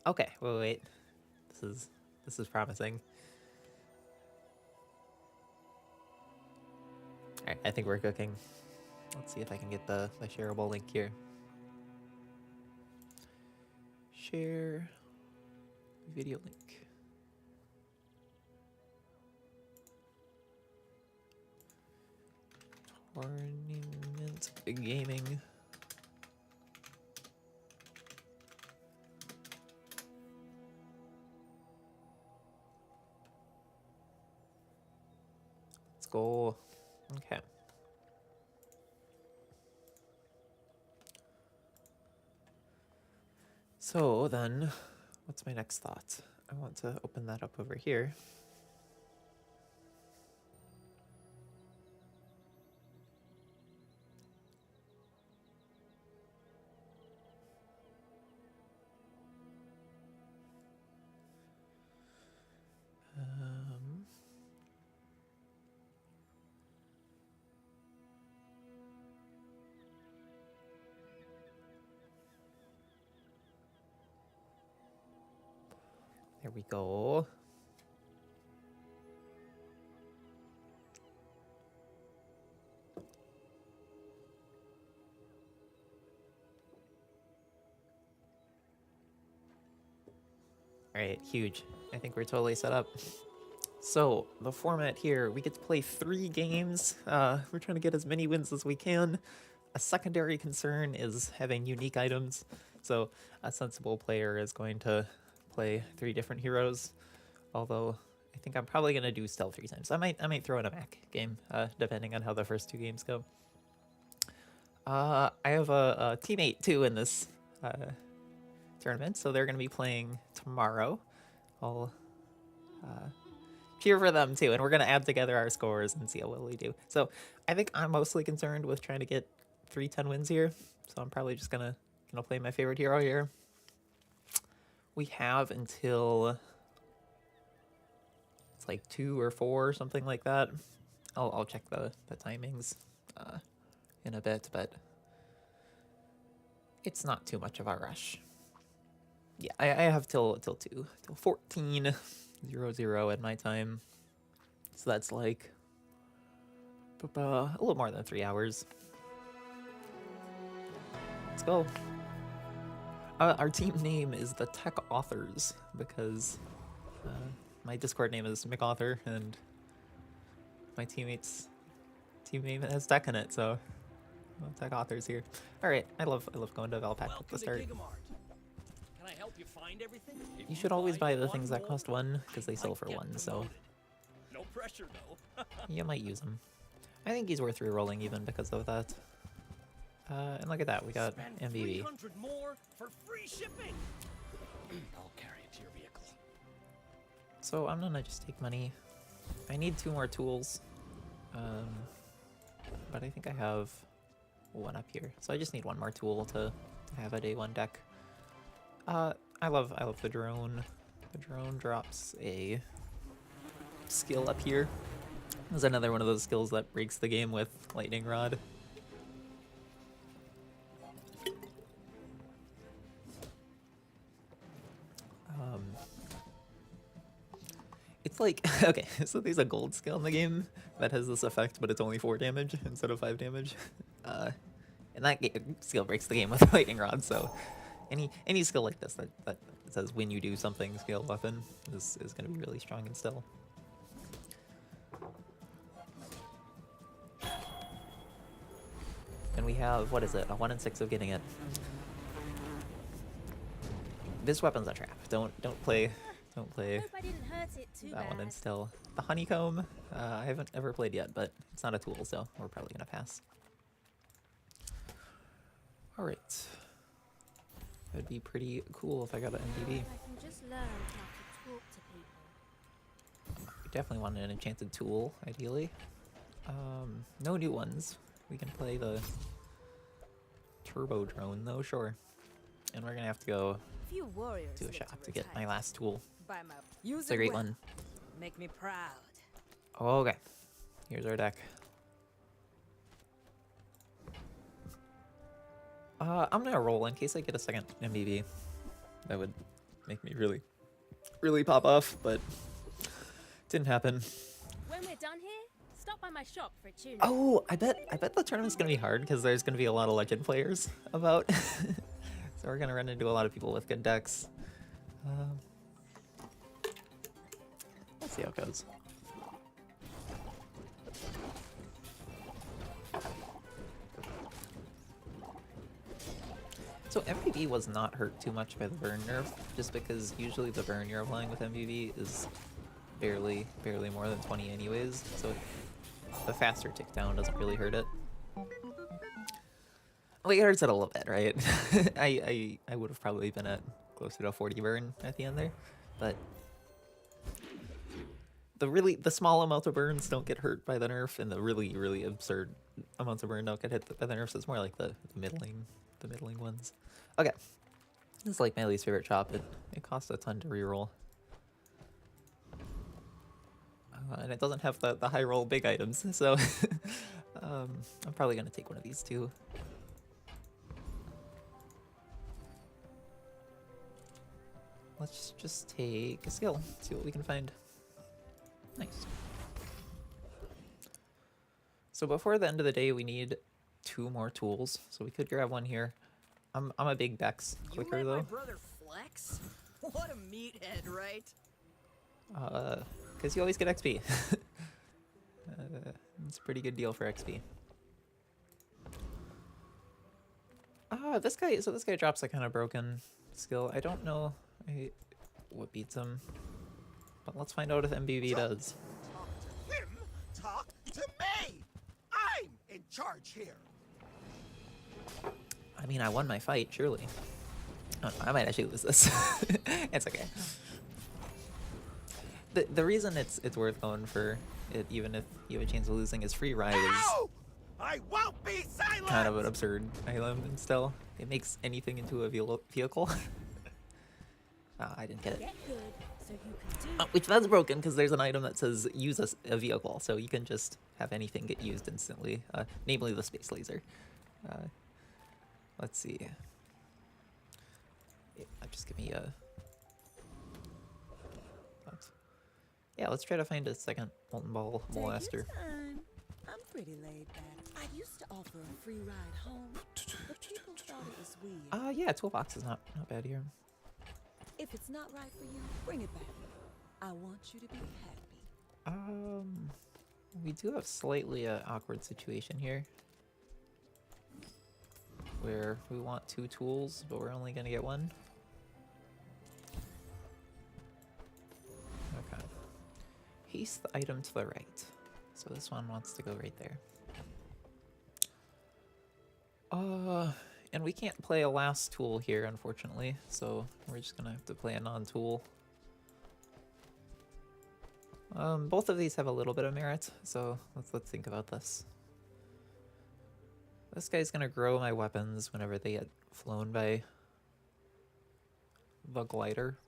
Okay, wait. This is promising. Alright, I think we're cooking. Let's see if I can get the shareable link here. Share video link. Tournament gaming. Let's go. Okay. So then, what's my next thought? I want to open that up over here. There we go. All right, huge. I think we're totally set up. So the format here, we get to play 3 games. We're trying to get as many wins as we can. A secondary concern is having unique items. So a sensible player is going to play 3 different heroes. Although I think I'm probably gonna do stealth 3 times. I might throw in a Mac game, depending on how the first 2 games go. I have a teammate too in this tournament, so they're gonna be playing tomorrow. I'll cheer for them too, and we're gonna add together our scores and see how well we do. So I think I'm mostly concerned with trying to get 3-10 wins here. So I'm probably just gonna play my favorite hero here. We have until it's like 2 or 4 or something like that. I'll check the timings in a bit, but it's not too much of a rush. Yeah, I have till 14:00 at my time, so that's like a little more than 3 hours. Let's go. Our team name is the Tech Authors because my Discord name is McAuthor and my teammate's team name has Tech in it, so Tech Authors here. All right, I love going to Valpak at the start. Can I help you find everything? You should always buy the things that cost 1 because they sell for 1, so no pressure though. you might use them. I think he's worth re-rolling even because of that. And look at that, we got MVV. 300 more for free shipping. I'll carry it to your vehicle. So I'm gonna just take money. I need 2 more tools, but I think I have 1 up here. So I just need 1 more tool to have a day 1 deck. I love the drone. The drone drops a skill up here. There's another one of those skills that breaks the game with Lightning Rod. It's like, okay, so there's a gold skill in the game that has this effect, but it's only 4 damage instead of 5 damage. And that skill breaks the game with Lightning Rod, so any skill like this that says when you do something, skill weapon, is going to be really strong and still. And we have, what is it, a 1 in 6 of getting it. This weapon's a trap. Don't play that one instill. The honeycomb, I haven't ever played yet, but it's not a tool, so we're probably gonna pass. All right. That'd be pretty cool if I got an MDB. We definitely want an enchanted tool, ideally. No new ones. We can play the turbo drone though, sure. And we're gonna have to go to a shop to get my last tool. It's a great one. Make me proud. Okay, here's our deck. I'm gonna roll in case I get a second MVV. That would make me really, really pop off, but didn't happen. When we're done here, stop by my shop for a tune. Oh, I bet the tournament's gonna be hard because there's gonna be a lot of legend players about. So we're gonna run into a lot of people with good decks. Let's see how it goes. So MVV was not hurt too much by the burn nerf, just because usually the burn you're applying with MVV is barely more than 20 anyways, so the faster tick down doesn't really hurt it. Well, it hurts it a little bit, right? I would have probably been at closer to 40 burn at the end there, but the small amount of burns don't get hurt by the nerf, and the really absurd amounts of burn don't get hit by the nerfs. It's more like the middling ones. Okay, this is like my least favorite chop. It costs a ton to reroll. And it doesn't have the high roll big items, so I'm probably gonna take one of these two. Let's just take a skill, see what we can find. Nice. So before the end of the day, we need 2 more tools, so we could grab one here. I'm a big Bex clicker you let though. my brother flex? What a meathead, right? Because you always get XP. It's a pretty good deal for XP. This guy drops a kind of broken skill. I don't know what beats him, but let's find out if MBV does. Talk to him, talk to me! I'm in charge here! I mean, I won my fight, surely. Oh, I might actually lose this. It's okay. The reason it's worth going for it, even if you have a chance of losing, is free ride is Ow! I won't be silent! kind of an absurd item still. It makes anything into a vehicle. Oh, I didn't get it. Get good so you can do. Which that's broken because there's an item that says use a vehicle, so you can just have anything get used instantly, namely the space laser. Let's see. Yeah, just give me a. Yeah, let's try to find a second Molten Ball Molester. I'm pretty laid back. I used to offer a free ride home, but people thought it was weird. Yeah, toolbox is not bad here. If it's not right for you, bring it back. I want you to be happy. We do have slightly an awkward situation here, where we want 2 tools, but we're only gonna get 1. Okay. Haste the item to the right. So this one wants to go right there. And we can't play a last tool here, unfortunately, so we're just gonna have to play a non-tool. Both of these have a little bit of merit, so let's think about this. This guy's gonna grow my weapons whenever they get flown by the glider.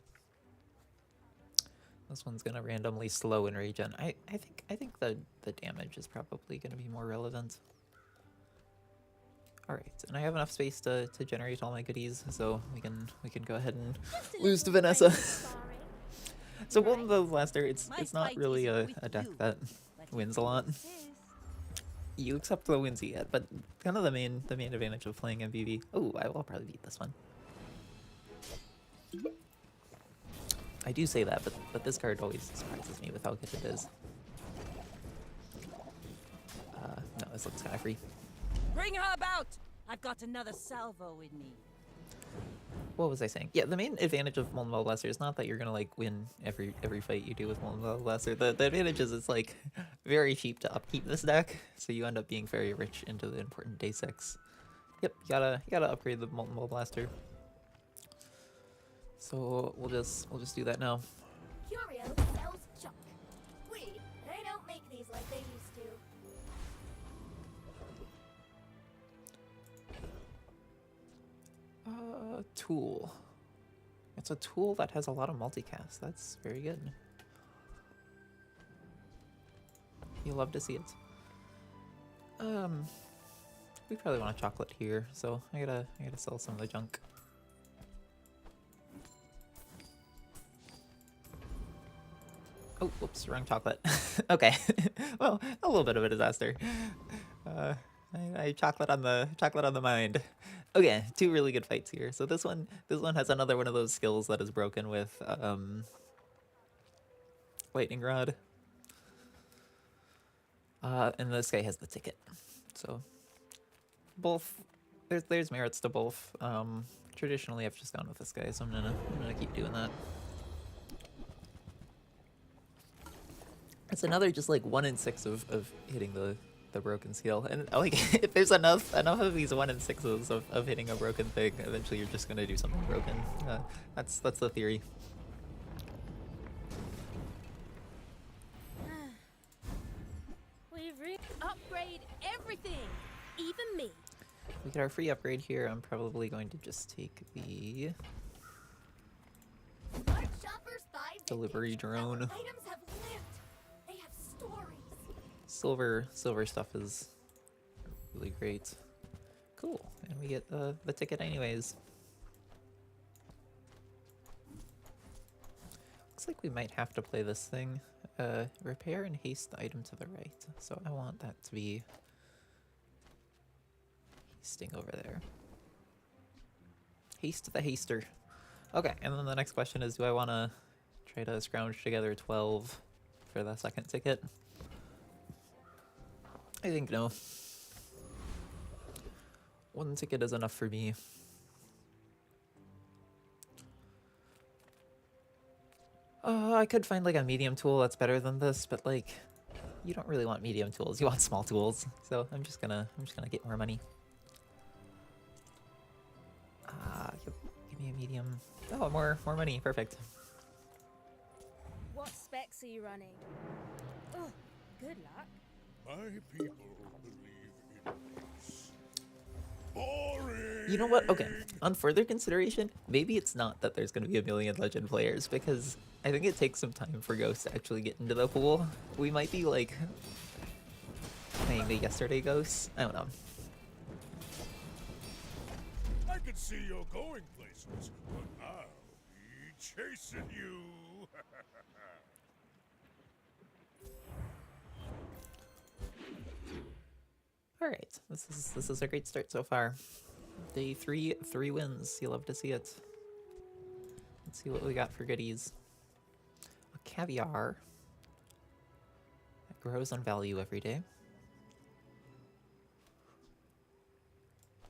This one's gonna randomly slow and regen. I think the damage is probably gonna be more relevant. Alright, and I have enough space to generate all my goodies, so we can go ahead and lose to Vanessa. So Molten Blaster, it's not really a deck that wins a lot. You accept the wins you get, but kind of the main advantage of playing MVV. Oh, I will probably beat this one. I do say that, but this card always surprises me with how good it is. No, this looks kind of free. Bring her about! I've got another salvo in me. What was I saying? Yeah, the main advantage of Molten Blaster is not that you're gonna like win every fight you do with Molten Blaster. The advantage is it's like very cheap to upkeep this deck, so you end up being very rich into the important day 6. Yep, you gotta upgrade the Molten Blaster. So we'll just do that now. Curio sells junk. Wait, they don't make these like they used to. Tool. It's a tool that has a lot of multicast. That's very good. You love to see it. We probably want a chocolate here, so I gotta sell some of the junk. Oh, whoops, wrong chocolate. Okay. Well, a little bit of a disaster. Uh, I chocolate on the mind. Okay, two really good fights here. So this one has another one of those skills that is broken with lightning rod. And this guy has the ticket. So both there's merits to both. Traditionally I've just gone with this guy, so I'm gonna keep doing that. It's another just like 1 in 6 of hitting the broken skill, and like if there's enough of these 1 in 6s of hitting a broken thing, eventually you're just gonna do something broken. That's the theory. We've upgrade everything, even me. We get our free upgrade here. I'm probably going to just take the Our shoppers buy delivery drone. items have lived. They have stories. Silver stuff is really great. Cool, and we get the ticket anyways. Looks like we might have to play this thing. Repair and haste the item to the right. So I want that to be hasting over there. Haste the haster. Okay, and then the next question is, do I want to try to scrounge together 12 for the second ticket? I think no. 1 ticket is enough for me. I could find like a medium tool that's better than this, but like, you don't really want medium tools. You want small tools. So I'm just gonna get more money. Give me a medium. Oh, more money. Perfect. What specs are you running? Oh, good luck. My people believe in peace. Boring. You know what? Okay. On further consideration, maybe it's not that there's going to be a million legend players, because I think it takes some time for Ghost to actually get into the pool. We might be like playing the yesterday Ghosts. I don't know. I can see you're going places, but I'll be chasing you. All right. This is a great start so far. Day 3, 3 wins. You love to see it. Let's see what we got for goodies. A caviar that grows on value every day.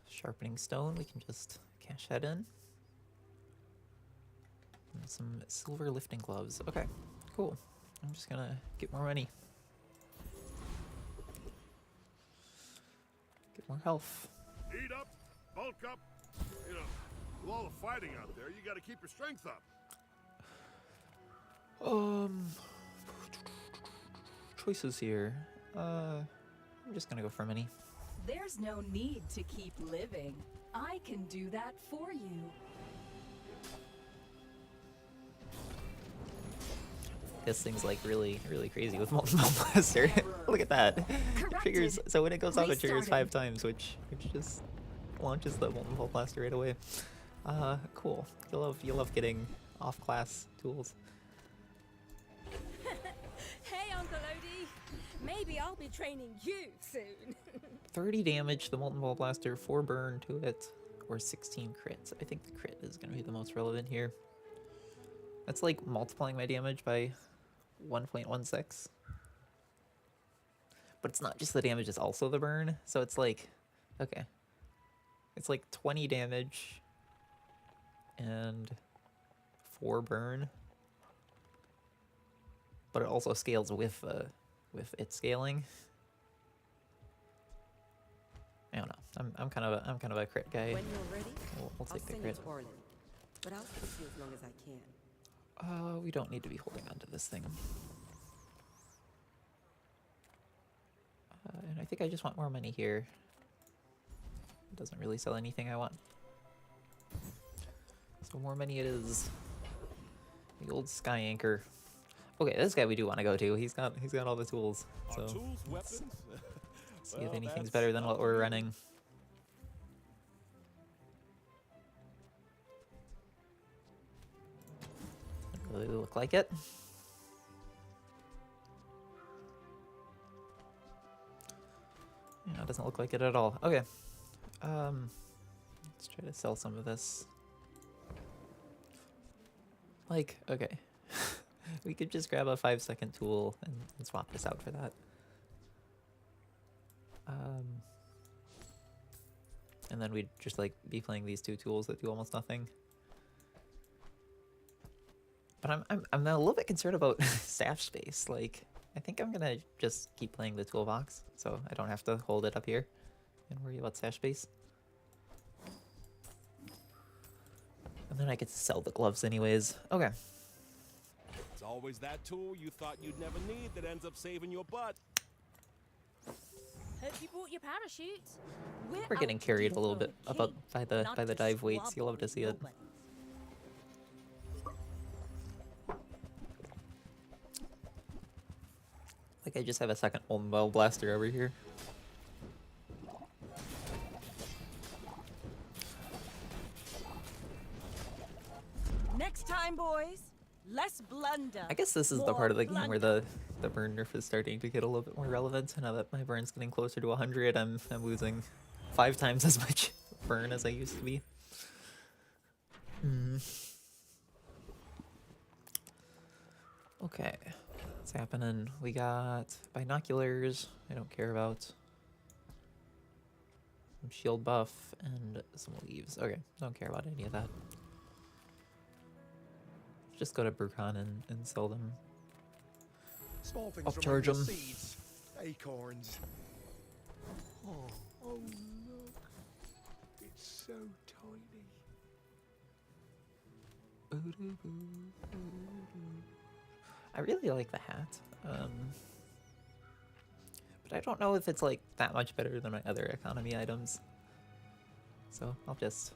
Sharpening stone, we can just cash that in. And some silver lifting gloves. Okay, cool. I'm just gonna get more money. Get more health. Eat up, bulk up. You know, with all the fighting out there, you got to keep your strength up. Choices here. I'm just gonna go for money. There's no need to keep living. I can do that for you. This thing's like really crazy with Molten Blaster. Look at that. It triggers, so when it goes off, it triggers 5 times, which just launches the Molten Blaster right away. Cool. You love getting off-class tools. Hey, Uncle Odie. Maybe I'll be training you soon. 30 damage to the Molten Blaster, 4 burn to it, or 16 crits. I think the crit is going to be the most relevant here. That's like multiplying my damage by 1.16. But it's not just the damage, it's also the burn. So it's like, okay. It's like 20 damage and 4 burn. But it also scales with it scaling. I don't know. I'm kind of a crit guy. When you're ready, We'll I'll take the send crit. you to Orland. But I'll keep you as long as I can. We don't need to be holding on to this thing. And I think I just want more money here. It doesn't really sell anything I want. So more money it is. The old Sky Anchor. Okay, this guy we do want to go to. He's got all the tools. So Tools, weapons. see if anything's better than what we're running. Doesn't really look like it. Yeah, it doesn't look like it at all. Okay. Let's try to sell some of this. Like, okay. We could just grab a 5-second tool and swap this out for that. And then we'd just like be playing these two tools that do almost nothing. But I'm a little bit concerned about stash space. Like, I think I'm gonna just keep playing the toolbox, so I don't have to hold it up here and worry about stash space. And then I get to sell the gloves anyways. Okay. It's always that tool you thought you'd never need that ends up saving your butt. Hope you brought your parachute. We're getting out carried a little for bit a about king, by the not by the to dive weights. You'll love to see it. squabble with Like I just have a second mobile blaster over here. nobody. Next time, boys. Less blunder. I guess this is the more part of the game where blunder. the burn nerf is starting to get a little bit more relevant. Now that my burn's getting closer to 100, I'm losing 5 times as much burn as I used to be. Okay, what's happening? We got binoculars. I don't care about. Some shield buff and some leaves. Okay, don't care about any of that. Just go to Burkhan and sell them. Small things Upcharge remind me of 'em. seeds, acorns. Oh look. It's so tiny. I really like the hat. But I don't know if it's like that much better than my other economy items. So I'll just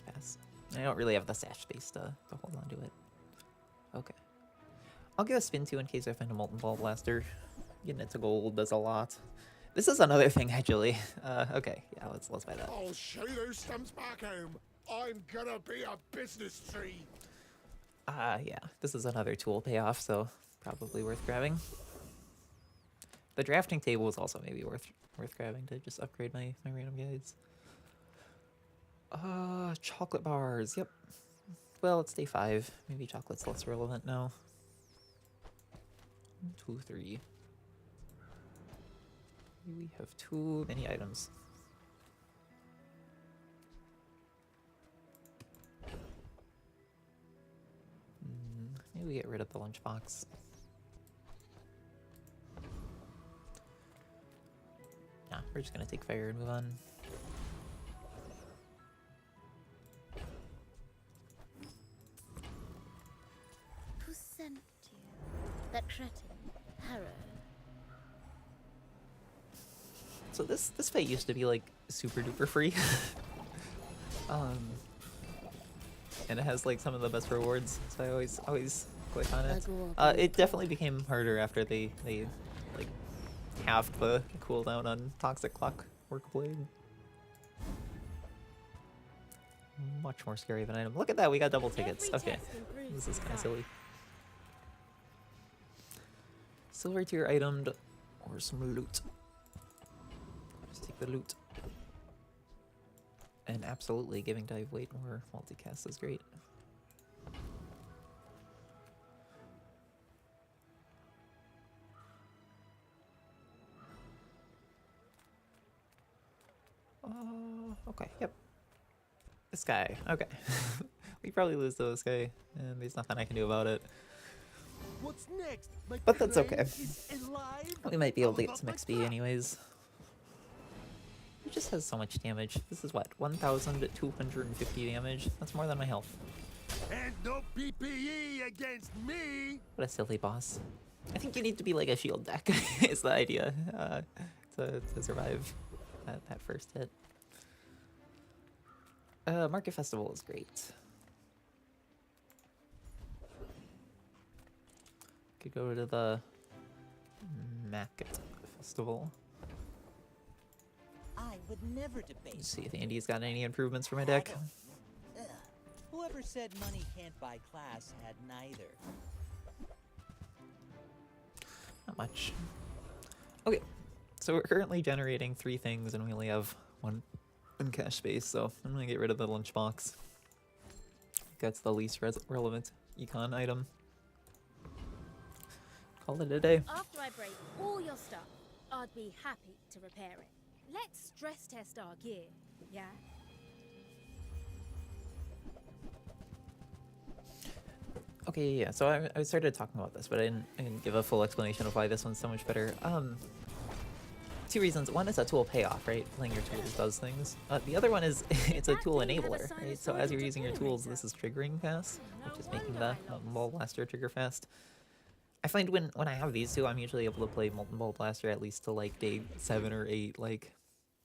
pass. I don't really have the stash space to hold on to it. Okay. I'll give a spin too in case I find a molten ball blaster. Getting it to gold does a lot. This is another thing actually. Okay, yeah, let's buy that. I'll show those stumps back home. I'm gonna be a business tree. Yeah, this is another tool payoff, so probably worth grabbing. The drafting table is also maybe worth grabbing to just upgrade my random guides. Chocolate bars, yep. Well, it's day 5. Maybe chocolate's less relevant now. 1, 2, 3. We have too many items. Maybe we get rid of the lunchbox. Nah, we're just gonna take fire and move on. Who sent you? That cretin, Harrow. So this fight used to be like super duper free. And it has like some of the best rewards, so I always click on it. It definitely became harder after they like halved the cooldown on Toxic Clock Work Blade. Much more scary of an item. Look at that, we got double tickets. Okay, this is kind of silly. Silver tier itemed or some loot. Just take the loot. And absolutely, giving dive weight more multicast is great. Okay, yep. This guy, okay. We probably lose to this guy, and there's nothing I can do about it. What's next? My But that's okay. crane is alive? We might be able to get some XP anyways. He just has so much damage. This is what, 1,250 damage? That's more than my health. And no PPE against me. What a silly boss. I think you need to be like a shield deck, is the idea, to survive that first hit. Market Festival is great. Could go to the Market Festival. I would never debate. Let's see if Andy's got any improvements for my deck. Ugh. Whoever said money can't buy class had neither. Not much. Okay, So we're currently generating 3 things, and we only have one cache space. So I'm gonna get rid of the lunchbox. That's the least relevant econ item. Call it a day. After I break all your stuff, I'd be happy to repair it. Let's stress test our gear, yeah? Okay, yeah. So I started talking about this, but I didn't give a full explanation of why this one's so much better. 2 reasons. One is a tool payoff, right? Playing your tools does things. The other one is it's a tool enabler, right? So as you're using your tools, this is triggering fast, which is making the Molten Ball Blaster trigger fast. I find when I have these two, I'm usually able to play Molten Ball Blaster at least to like day 7 or 8. Like,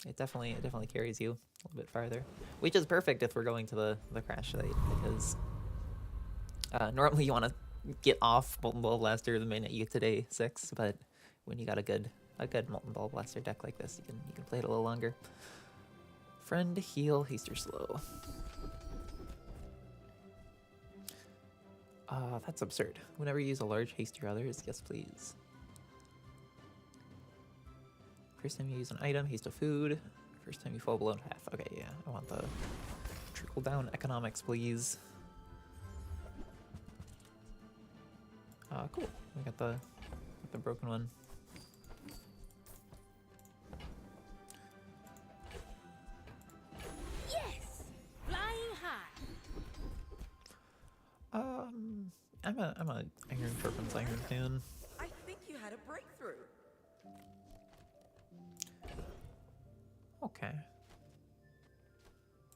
it definitely carries you a little bit farther, which is perfect if we're going to the crash site, because normally you want to get off Molten Ball Blaster the minute you get to day 6, but when you got a good Molten Ball Blaster deck like this, you can play it a little longer. Friend, heal, haster, slow. That's absurd. Whenever you use a large, haste your others. Yes, please. First time you use an item, haste a food. First time you fall below half. Okay, yeah, I want the trickle down economics, please. Cool. We got the broken one. Yes! Flying high! I'm a Iron Sharpens Iron fan. I think you had a breakthrough. Okay.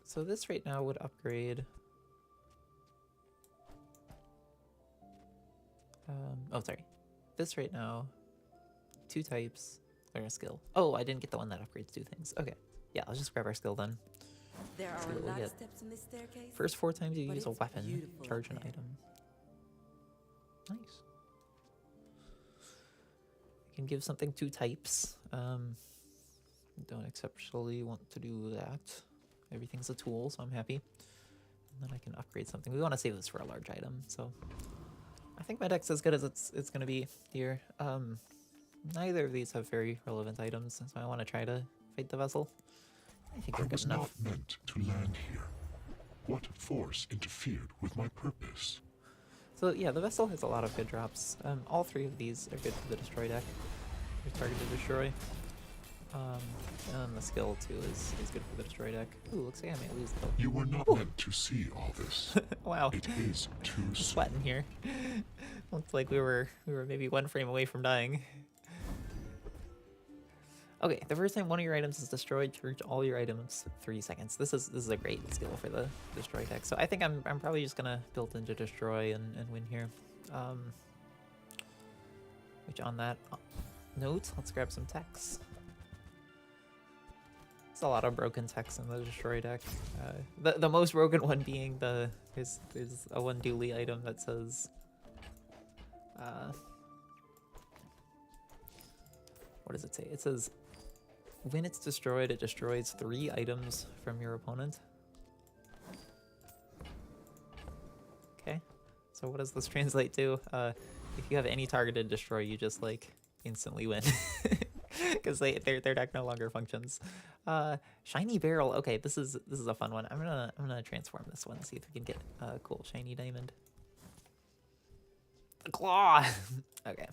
So this right now would upgrade. Oh, sorry. This right now, 2 types, learn a skill. Oh, I didn't get the one that upgrades 2 things. Okay. Yeah, let's just grab our skill then. There See are what a we lot of get. steps in this staircase. First 4 times you But use a it's weapon, beautiful charge up an there. item. Nice. You can give something 2 types. Don't exceptionally want to do that. Everything's a tool, so I'm happy. And then I can upgrade something. We want to save this for a large item, so I think my deck's as good as it's going to be here. Neither of these have very relevant items, so I want to try to fight the vessel. I think I they're good was enough. not meant to land here. What force interfered with my purpose? So yeah, the vessel has a lot of good drops. All 3 of these are good for the destroy deck. Your target to destroy. And the skill too is good for the destroy deck. Ooh, looks like I might lose though. You were not meant to see all this. Wow. It is too soon. Sweating here. Looks like we were maybe 1 frame away from dying. Okay, the first time one of your items is destroyed, charge all your items 3 seconds. This is a great skill for the destroy deck. So I think I'm probably just gonna build into destroy and win here. Which on that note, let's grab some techs. There's a lot of broken techs in the destroy deck. The most broken one being there's a 1 dually item that says what does it say? It says when it's destroyed, it destroys 3 items from your opponent. Okay, so what does this translate to? If you have any targeted destroy, you just like instantly win. Because their deck no longer functions. Shiny barrel. Okay, this is a fun one. I'm gonna transform this one. See if we can get a cool shiny diamond. The claw. Okay,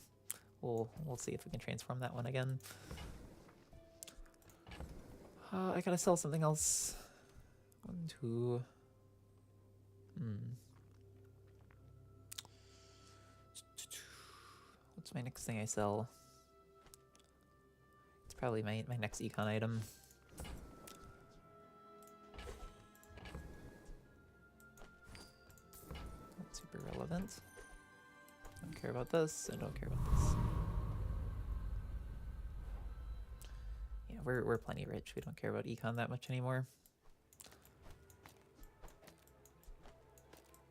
we'll see if we can transform that one again. I gotta sell something else. 1, 2. What's my next thing I sell? Probably my next econ item. Not super relevant. Don't care about this, and don't care about this. Yeah, we're plenty rich. We don't care about econ that much anymore.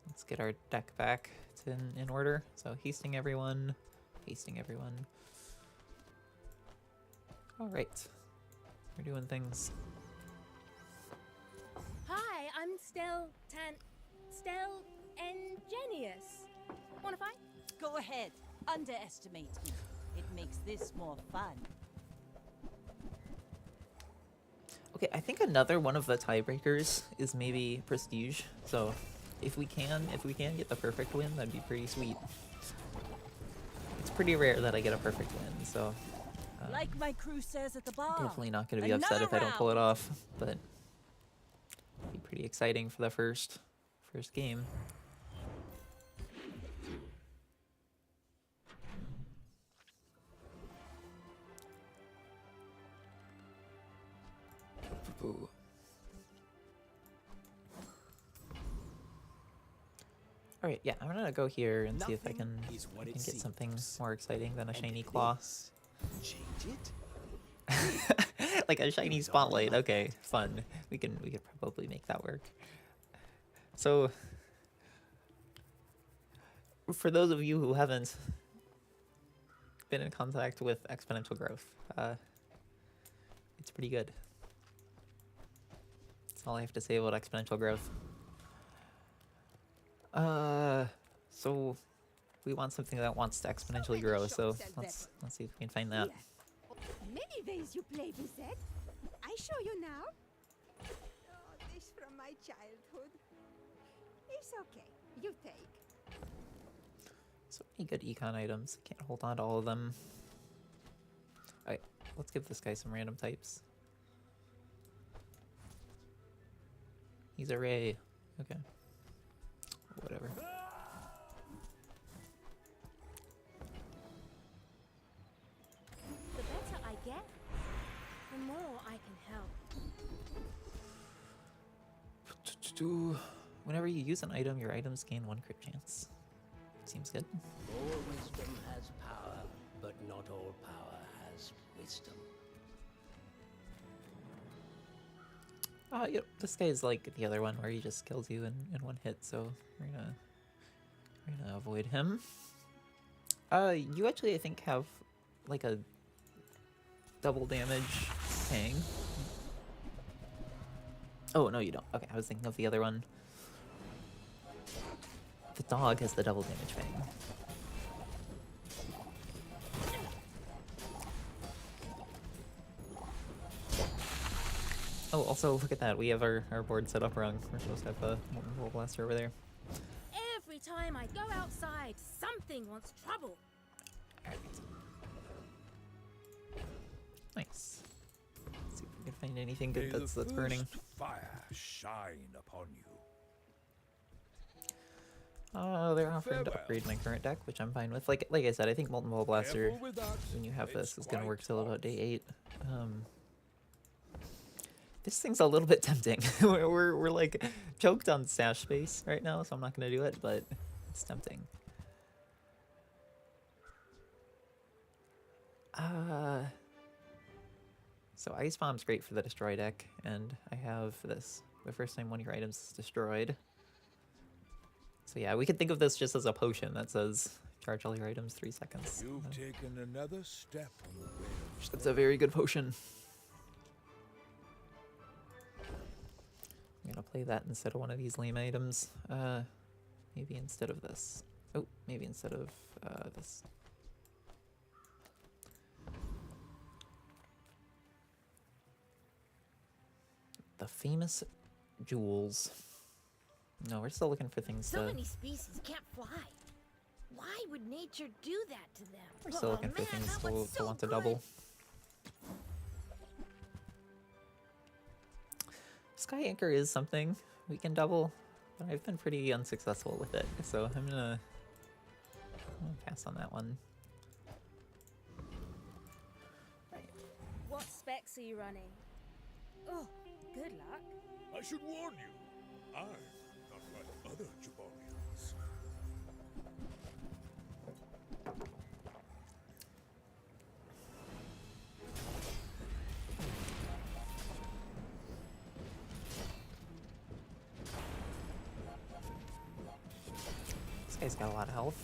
Let's get our deck back in order. So hasting everyone, hasting everyone. All right, we're doing things. Hi, I'm Stel Ingenious. Wanna fight? Go ahead. Underestimate me. It makes this more fun. Okay, I think another one of the tiebreakers is maybe Prestige. So if we can get the perfect win, that'd be pretty sweet. It's pretty rare that I get a perfect win, so Like my crew says at the bar. definitely not going to be upset if I don't pull it off. But it'd be pretty exciting for the first game. Ooh. All right, yeah, I'm gonna go here and see if I can, Nothing is what it get something seems. more exciting than a And shiny it claw. is. Change it? Like a shiny spotlight. Okay, fun. We could probably make that work. So, for those of you who haven't been in contact with exponential growth, it's pretty good. That's all I have to say about exponential growth. So we want something that wants to exponentially grow. So let's see if we can find that. Many ways you play with that. I show you now. Oh, this from my childhood. It's okay. You take. So many good econ items. Can't hold on to all of them. Alright, let's give this guy some random types. He's a Ray. Okay. Whatever. The better I get, the more I can help. Whenever you use an item, your items gain 1 crit chance. Seems good. All wisdom has power, but not all power has wisdom. Yep, this guy is like the other one where he just kills you in 1 hit, so we're gonna avoid him. You actually, I think, have like a double damage Fang. Oh, no, you don't. Okay, I was thinking of the other one. The dog has the double damage Fang. Oh, also, look at that. We have our board set up wrong. We're supposed to have a Molten Blaster over there. Every time I go outside, something wants trouble. Nice. Let's see if we can find anything May good the that's burning. first fire shine upon you. They're offering to upgrade my current deck, which I'm fine with. Like I said, I think Molten Ball Blaster, Careful with that. when you have It's this, is going to quite work till about day powerful. 8. This thing's a little bit tempting. we're like choked on stash space right now, so I'm not going to do it, but it's tempting. So Ice Bomb's great for the destroy deck, and I have this. The first time one of your items is destroyed. So yeah, we could think of this just as a potion that says charge all your items 3 seconds. You've taken another step on the way of That's a very good potion. I'm gonna play that instead of one of these lame items. Maybe instead of this. Oh, maybe instead of this. The famous jewels. No, we're still looking for things So to... many species can't fly. Why would nature do that to them? We're still looking for man, things that to one's so want to good. double. Sky Anchor is something we can double, but I've been pretty unsuccessful with it, so I'm gonna pass on that one. What specs are you running? Oh, good luck. I should warn you, I'm not like other Jabonians. This guy's got a lot of health.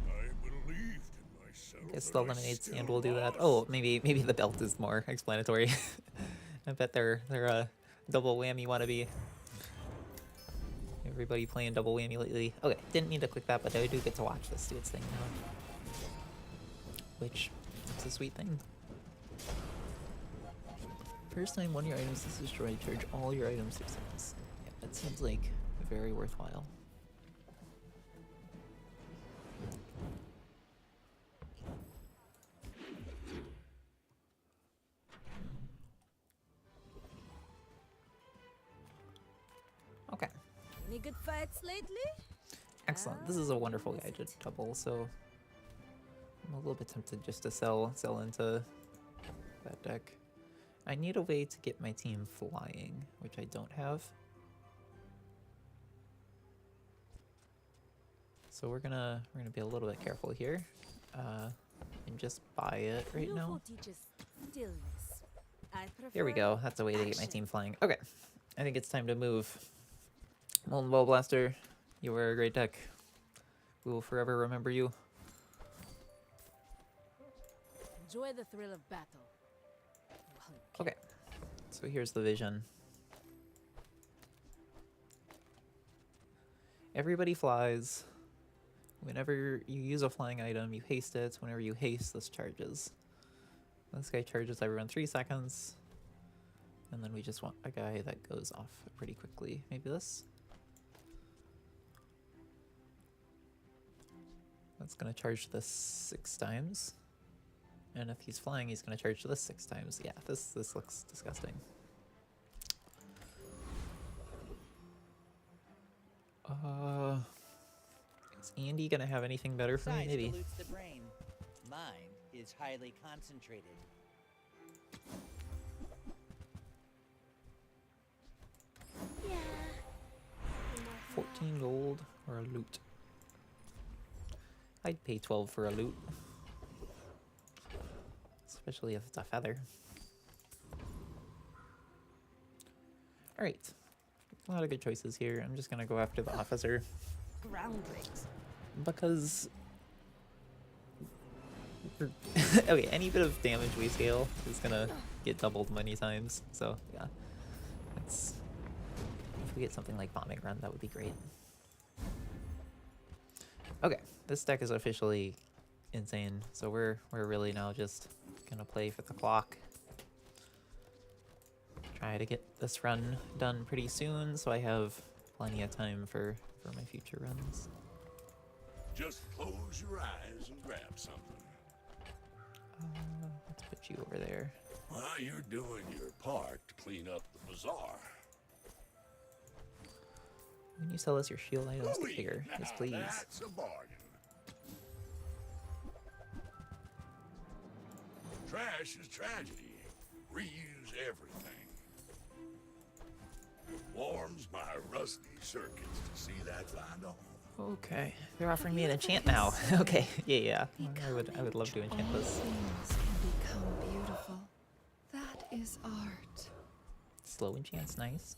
I believed in myself. Guess the and I lemonade still stand will do that. lost. Oh, maybe the belt is more explanatory. I bet they're a double whammy wannabe. Everybody playing double whammy lately. Okay, didn't need to click that, but I do get to watch this do its thing now. Which is a sweet thing. First time one of your items is destroyed, charge all your items 6 cents. Yeah, that seems like very worthwhile. Okay. Any good fights lately? Excellent. This is a wonderful guide to double, so I'm a little bit tempted just to sell into that deck. I need a way to get my team flying, which I don't have. So we're gonna be a little bit careful here, and just buy it right now. Here we go. That's a way to get my team flying. Okay, I think it's time to move. Molten Ball Blaster, you were a great deck. We will forever remember you. Enjoy the thrill of battle. Okay, so here's the vision. Everybody flies. Whenever you use a flying item, you haste it. Whenever you haste, this charges. This guy charges everyone 3 seconds. And then we just want a guy that goes off pretty quickly. Maybe this? That's gonna charge this 6 times. And if he's flying, he's gonna charge this 6 times. Yeah, this looks disgusting. Is Andy gonna have anything better for me? Size Maybe. dilutes the brain. Mine is highly concentrated. Yeah. 14 gold or a loot. I'd pay 12 for a loot. Especially if it's a feather. Alright. A lot of good choices here. I'm just gonna go after the officer. Groundlings. Because... okay, any bit of damage we scale is gonna get doubled many times. So, yeah. It's... if we get something like Bombing Run, that would be great. Okay, this deck is officially insane. So we're really now just gonna play for the clock. Try to get this run done pretty soon, so I have plenty of time for my future runs. Just close your eyes and grab something. Let's put you over there. While you're doing your part to clean up the bazaar. When you sell us your shield items to Louis, Tigger, yes now please. That's a bargain. Trash is tragedy. Reuse everything. Warms my rusty circuits to see that find on. Okay, they're offering me an enchant now. Okay, yeah. I would love to enchant this. Things can become beautiful. That is art. Slow enchant's nice.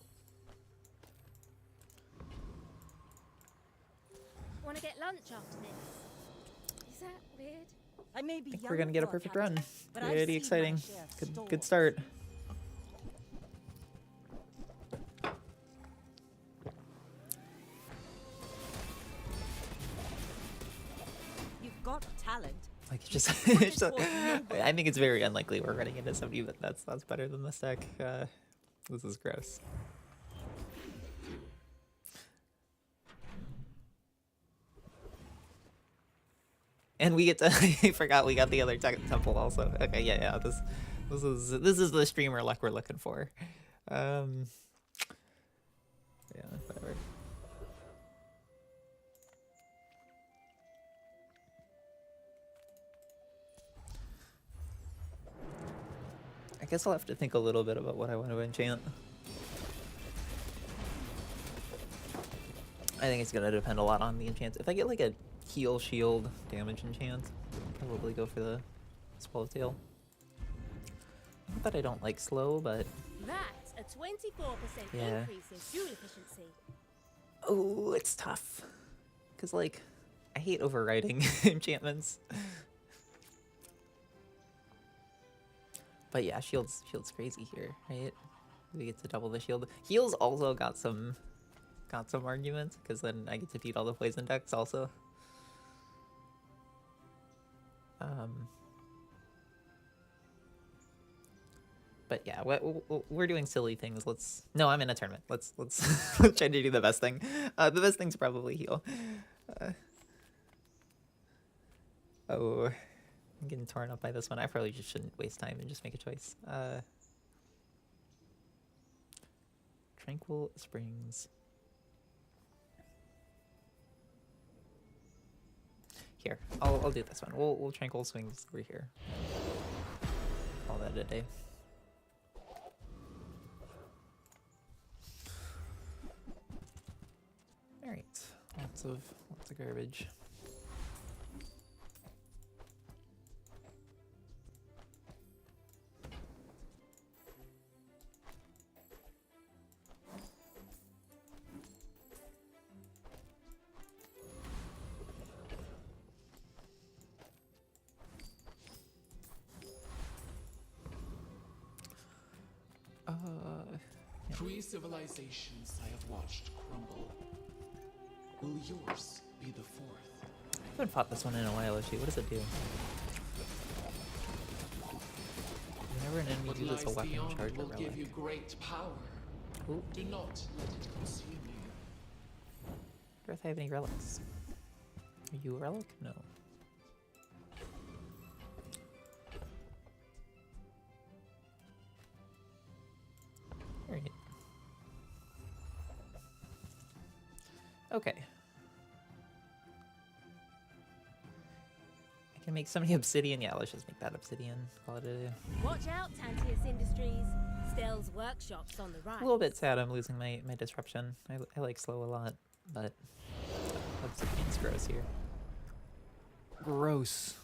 Want to get lunch after this? Is that weird? I may be I think young we're gonna get a for perfect captain, run. but I've Pretty seen my exciting. share of Good storms. start. You've got talent. Like just, It's just- for nobody. I think it's very unlikely we're running into somebody, but that's better than this deck. This is gross. And we get to I forgot we got the other temple also. Okay, yeah. This is the streamer luck we're looking for. Yeah, whatever. I guess I'll have to think a little bit about what I want to enchant. I think it's gonna depend a lot on the enchant. If I get like a heal shield damage enchant, I'll probably go for the Swallowtail. Not that I don't like slow, but That's a 24% Yeah. increase in fuel efficiency. oh, it's tough. Cause like, I hate overriding enchantments. But yeah, shield's crazy here, right? We get to double the shield. Heal's also got some arguments, because then I get to beat all the poison decks also. But yeah, we're doing silly things. No, I'm in a tournament. Let's let's try to do the best thing. The best thing's probably heal. Oh, I'm getting torn up by this one. I probably just shouldn't waste time and just make a choice. Tranquil Springs. Here, I'll do this one. We'll Tranquil Springs over here. Call that a day. All right, lots of garbage. Three civilizations I have watched crumble. Will yours be the fourth? I haven't fought this one in a while, actually. What does it do? Whenever an enemy What uses a lies weapon, beyond charge a will give relic. you great power. Ooh. Do not let it consume you. Do I have any relics? Are you a relic? No. Alright. Okay. I can make so many obsidian. Yeah, let's just make that obsidian. Call it a day. Watch out, Tantius Industries. Stell's workshops on the right. A little bit sad I'm losing my disruption. I like slow a lot, but obsidian's gross here. Gross.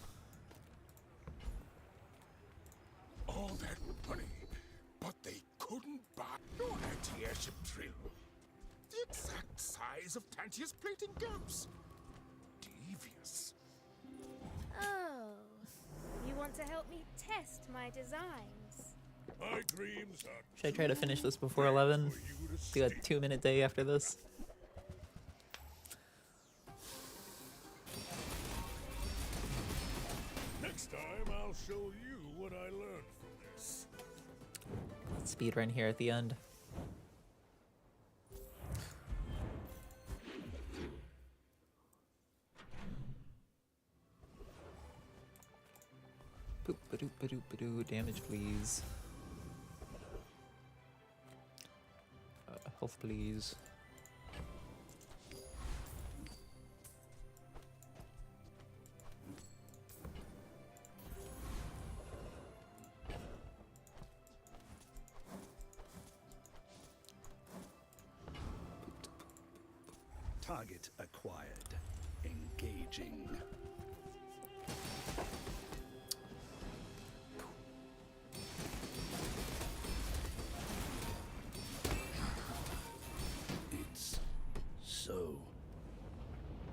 All that money, but they couldn't buy your anti-airship drill. The exact size of Tantius plating gaps. Devious. Oh, you want to help me test my designs? My dreams are Should I try to finish this before 11? Do a 2-minute day after this? Next time I'll show you what I learned from this. Speed run here at the end. Boop ba doop ba doop ba doo. Damage, please. Health, please. Target acquired. Engaging. It's so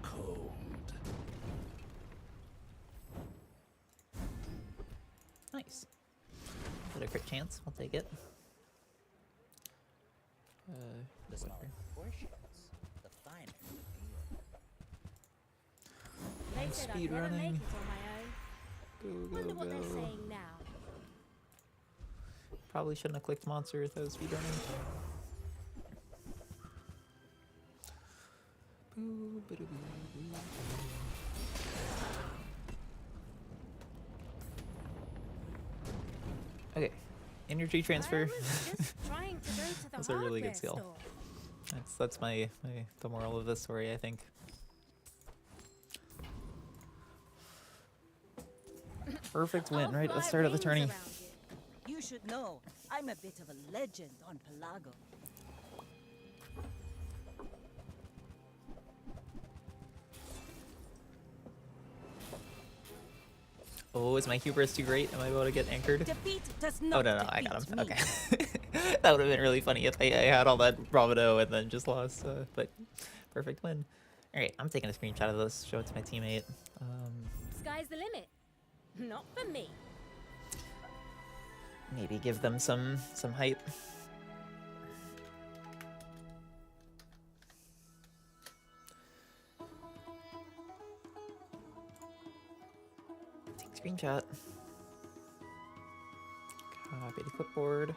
cold. Nice. Got a crit chance. I'll take it. This one here. Portions, the finer the meal. They I'm said I'd speed never make running. it on my own. Go, Wonder go, what they're go. saying now. Probably shouldn't have clicked monster if I was speed running. Boo, ba-doo, boo, boo. Okay, energy transfer. I was just trying to go to the That's a really good hardware skill. store. That's the moral of this story, I think. Perfect win I'll right at the fly start of the rings tourney. around you. You should know, I'm a bit of a legend on Pelago. Oh, is my hubris too great? Am I able to get anchored? Defeat does Oh not no, I got defeat him. me. Okay. That would have been really funny if I had all that bravado and then just lost. But perfect win. All right, I'm taking a screenshot of this. Show it to my teammate. Sky's the limit. Not for me. Maybe give them some hype. Take screenshot. Copy to clipboard.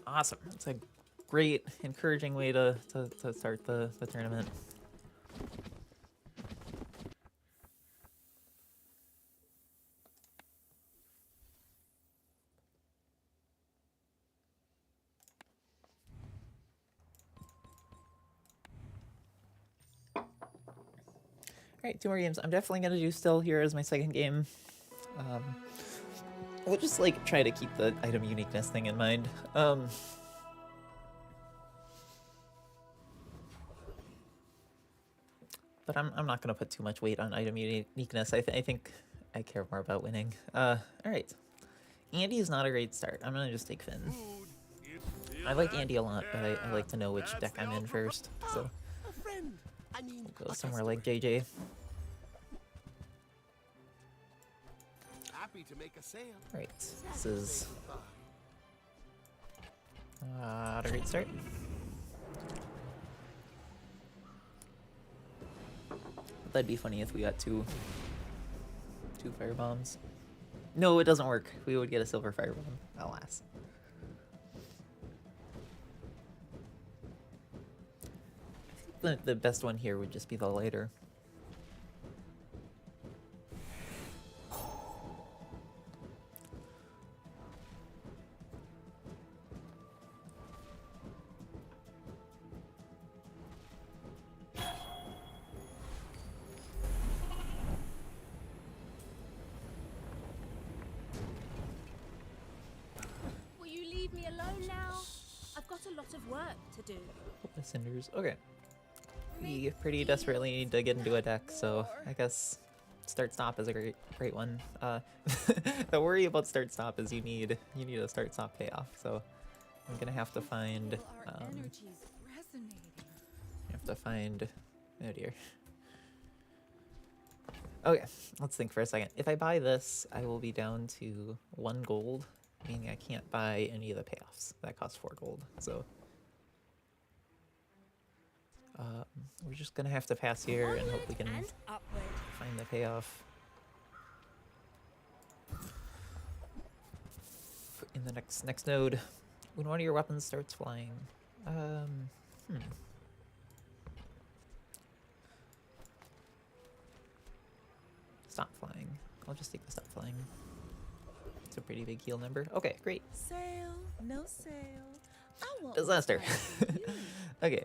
Awesome. It's a great, encouraging way to start the tournament. Alright, 2 more games. I'm definitely going to do Still here as my second game. We'll just, like, try to keep the item uniqueness thing in mind. But I'm not going to put too much weight on item uniqueness. I think I care more about winning. Alright. Andy is not a great start. I'm going to just take Finn. I like Andy a lot, but I like to know which deck I'm in first. So we'll go somewhere like JJ. Happy to make a sale. Right, this is not a great start. That'd be funny if we got two fire bombs. No, it doesn't work. We would get a silver fire bomb, alas. I think the best one here would just be the lighter. The cinders. Okay. We pretty desperately need to get into a deck, so I guess start stop is a great one. The worry about start stop is you need a start stop payoff. So I'm gonna have to find oh dear. Okay, let's think for a second. If I buy this, I will be down to 1 gold, meaning I can't buy any of the payoffs. That costs 4 gold. So we're just gonna have to pass here and hope we can find the payoff in the next node. When one of your weapons starts flying, Stop flying. I'll just take the stop flying. It's a pretty big heal number. Okay, great. Sale, no sale. I want Disaster. Okay,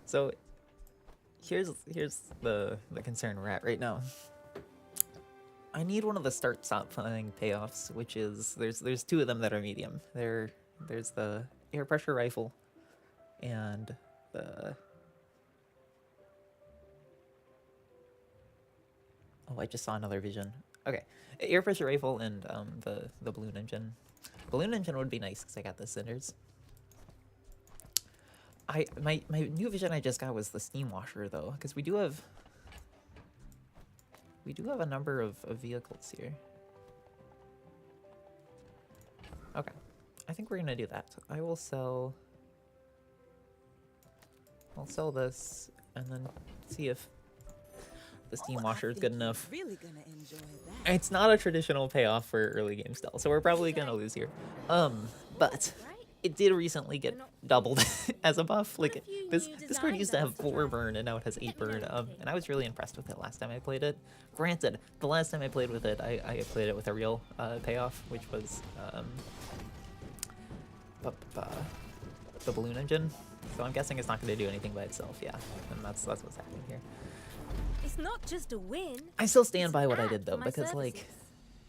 so here's the concern we're at right now. I need one of the start stop flying payoffs, which is there's 2 of them that are medium. There's the air pressure rifle and the oh, I just saw another vision. Okay, air pressure rifle and the balloon engine. Balloon engine would be nice because I got the cinders. My new vision I just got was the steam washer though, because we do have a number of vehicles here. Okay, I think we're gonna do that. I'll sell this and then see if the steam washer is good enough. Really gonna enjoy that. It's not a traditional payoff for early game still, so we're probably gonna lose here. But it did recently get doubled as a buff. Like this card used to have 4 burn and now it has 8 burn. And I was really impressed with it last time I played it. Granted, the last time I played with it, I played it with a real payoff, which was the balloon engine. So I'm guessing it's not going to do anything by itself. Yeah, and that's what's happening here. It's not just a win. I still stand by what I did though, because like,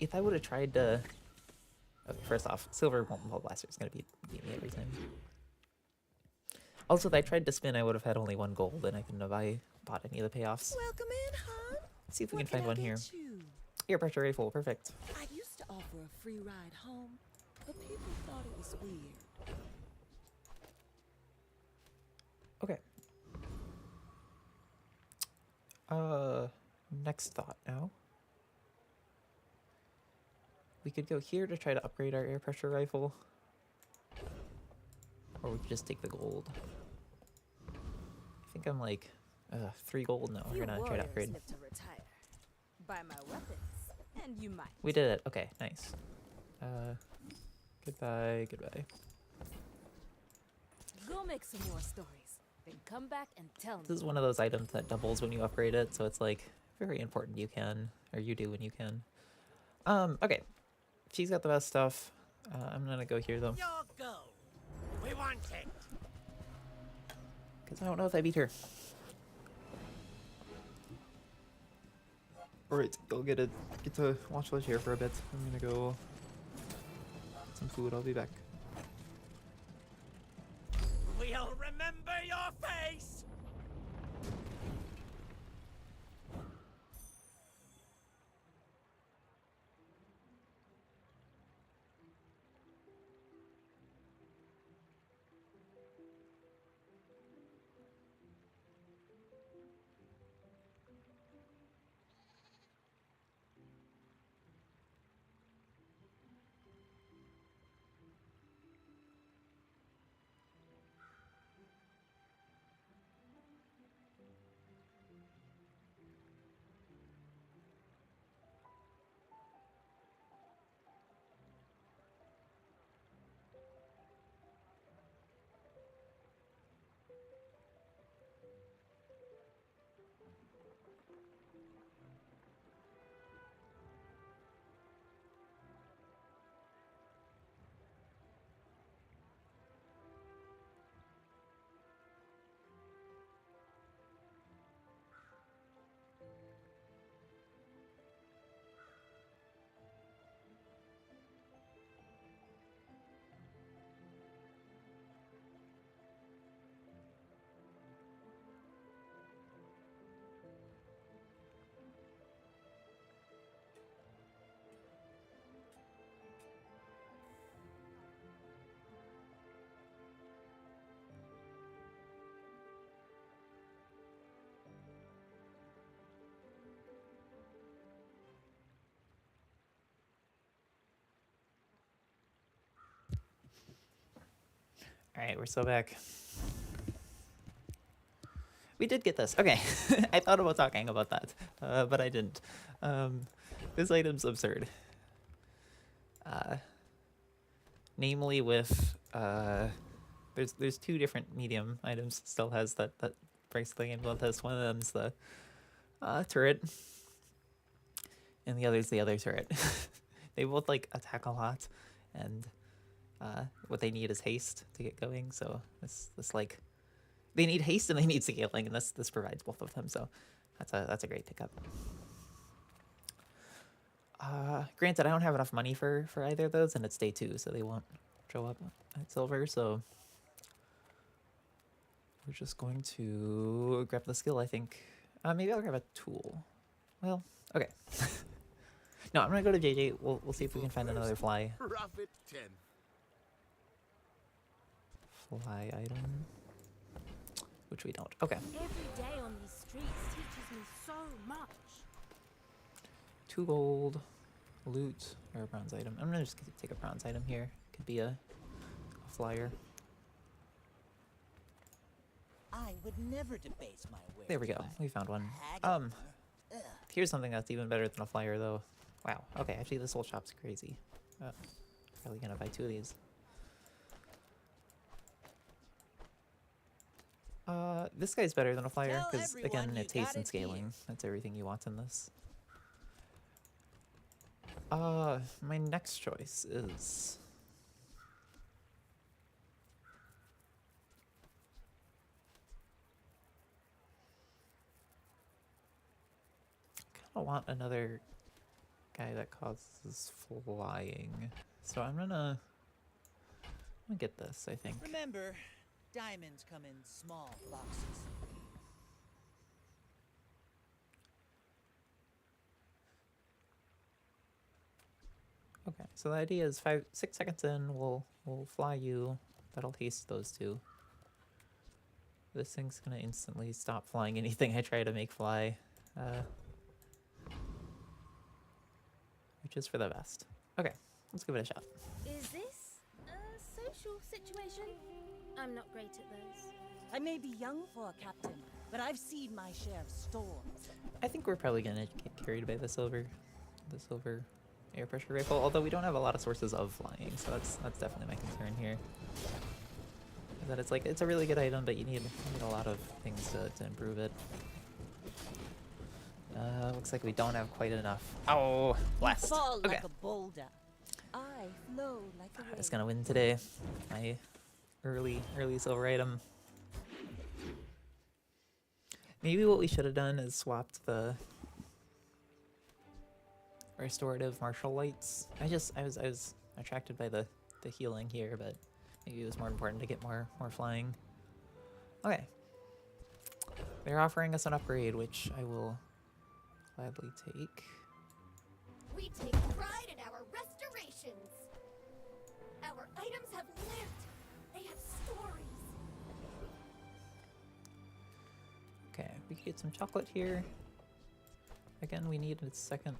if I would have tried to, okay, first off, silver ball blaster is gonna beat me every time. Also, if I tried to spin, I would have had only 1 gold, and I couldn't have bought any of the payoffs. Welcome in, hon. Let's see if we can find one here. Air pressure rifle, perfect. I used to offer a free ride home, but people thought it was weird. Okay. Next thought now. we could go here to try to upgrade our air pressure rifle. Or we could just take the gold. I think I'm like 3 gold. No, we're gonna try to upgrade. Live to retire. Buy my weapons, and you might. We did it. Okay, nice. Goodbye, goodbye. Go make some more stories. Then come back and tell me. This is one of those items that doubles when you upgrade it, so it's like very important you can, or you do when you can. Okay. She's got the best stuff. I'm gonna go here though. Your go. We want it. Because I don't know if I beat her. Alright, I'll get to watch Ledge here for a bit. I'm gonna go get some food. I'll be back. We'll remember your face. Alright, we're still back. We did get this. Okay. I thought about talking about that, but I didn't. This item's absurd. Namely with, there's 2 different medium items still has that breaks the game blood test. One of them's the turret, and the other's the other turret. They both like attack a lot, and what they need is haste to get going. So this like they need haste and they need scaling, and this provides both of them. So that's a great pickup. Granted, I don't have enough money for either of those, and it's day 2, so they won't show up at silver. So we're just going to grab the skill, I think. Maybe I'll grab a tool. Well, okay. No, I'm gonna go to JJ. We'll see if we can find another fly. Profit 10. Fly item, which we don't. Okay. Every day on these streets teaches me so much. 2 gold, loot, or a bronze item. I'm gonna just take a bronze item here. Could be a flyer. I would never debase my way. There we go. We found one. Here's something that's even better than a flyer, though. Wow. Okay, actually, this whole shop's crazy. Probably gonna buy 2 of these. This guy's better than a flyer, because, again, it's haste and scaling. That's everything you want in this. My next choice is... I kind of want another guy that causes flying. So I'm gonna get this, I think. Remember, diamonds come in small boxes. Okay, so the idea is 6 seconds in, we'll fly you. That'll haste those 2. This thing's gonna instantly stop flying anything I try to make fly. Which is for the best. Okay, let's give it a shot. Is this a social situation? I'm not great at those. I may be young for a captain, but I've seen my share of storms. I think we're probably gonna get carried by the silver air pressure rifle. Although we don't have a lot of sources of flying, so that's definitely my concern here. That it's like it's a really good item, but you need a lot of things to improve it. Looks like we don't have quite enough. Oh, blast. Fall Okay. like a boulder. I flow like a I wave. was gonna win today. My early silver item. Maybe what we should have done is swapped the restorative martial lights. I was attracted by the healing here, but maybe it was more important to get more flying. Okay. They're offering us an upgrade, which I will gladly take. We take pride in our restorations. Our items have lived. They have stories. Okay, we can get some chocolate here. Again, we need a second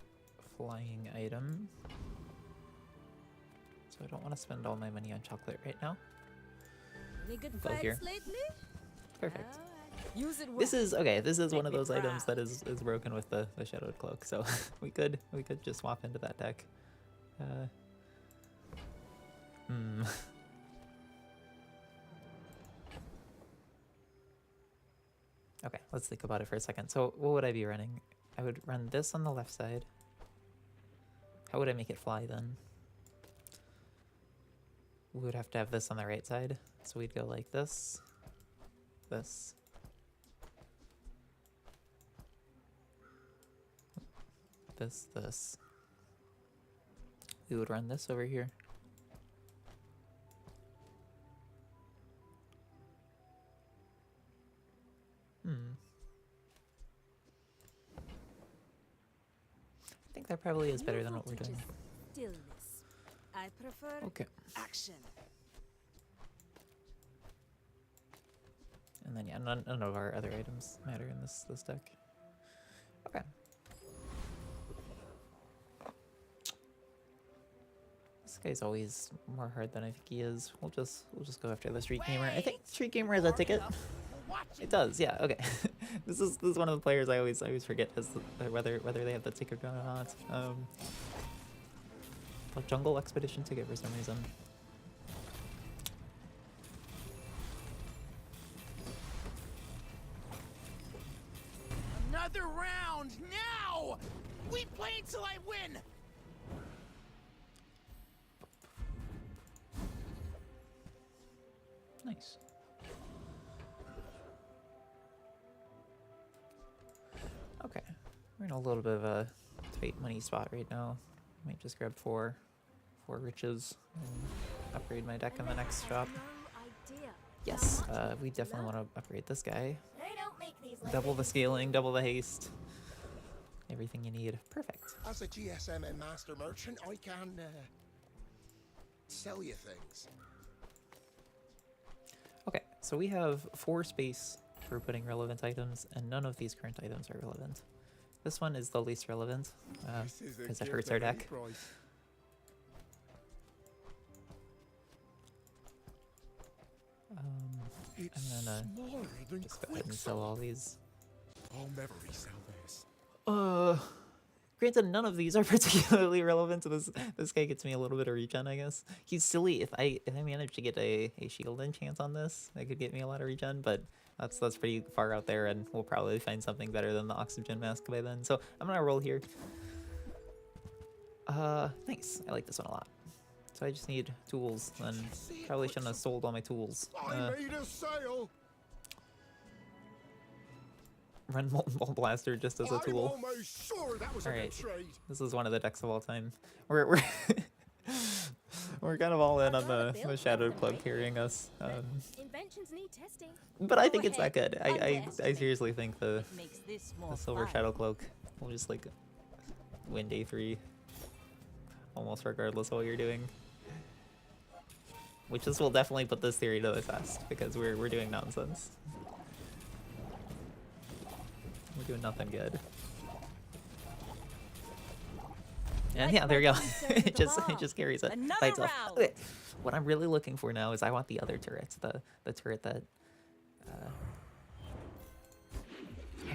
flying item. So I don't want to spend all my money on chocolate right now. Any good Go fights here. lately? Perfect. Alright. Use it well. This is okay. This is Make one of me those items proud. that is broken with the shadowed cloak. So we could just swap into that deck. Okay, let's think about it for a second. So what would I be running? I would run this on the left side. How would I make it fly then? We would have to have this on the right side. So we'd go like this, this. This. We would run this over here. I think that probably is better than what we're doing. Stillness. I prefer Okay. action. And then yeah, none of our other items matter in this deck. Okay. This guy's always more hard than I think he is. We'll just go after the Street Gamer. I think Street Gamer has a ticket. It does, yeah. Okay. this is one of the players I always forget as whether they have the ticket or not. The Jungle Expedition ticket for some reason. Another round now! We play until I win! Nice. Okay, we're in a little bit of a tight money spot right now. Might just grab four riches and upgrade my deck in the next shop. Yes, we definitely want to upgrade this guy. They don't make these like Double the scaling, double the haste. Everything you need. Perfect. As a GSM and master merchant, I can sell you things. Okay, so we have 4 space for putting relevant items, and none of these current items are relevant. This one is the least relevant, because it hurts our deck. I'm gonna just go ahead and sell all these. I'll never resell this. Granted, none of these are particularly relevant, so this guy gets me a little bit of regen, I guess. He's silly. If I manage to get a shield enchant on this, that could get me a lot of regen, but that's pretty far out there, and we'll probably find something better than the oxygen mask by then. So I'm gonna roll here. Nice. I like this one a lot. So I just need tools, and probably shouldn't have sold all my tools. I made a sale. Run Molten Ball Blaster just as a tool. I'm almost sure that was a Alright, good trade. this is one of the decks of all time. We're we're kind of all in on the Shadowed Club carrying us. Inventions need testing. But I think it's that good. I seriously think the Makes this more Silver fun. Shadow Cloak will just like win day 3 almost regardless of what you're doing. Which this will definitely put this theory to the test because we're doing nonsense. We're doing nothing good. And yeah, there you go. it just carries it by itself. Okay. What I'm really looking for now is I want the other turrets, the turret that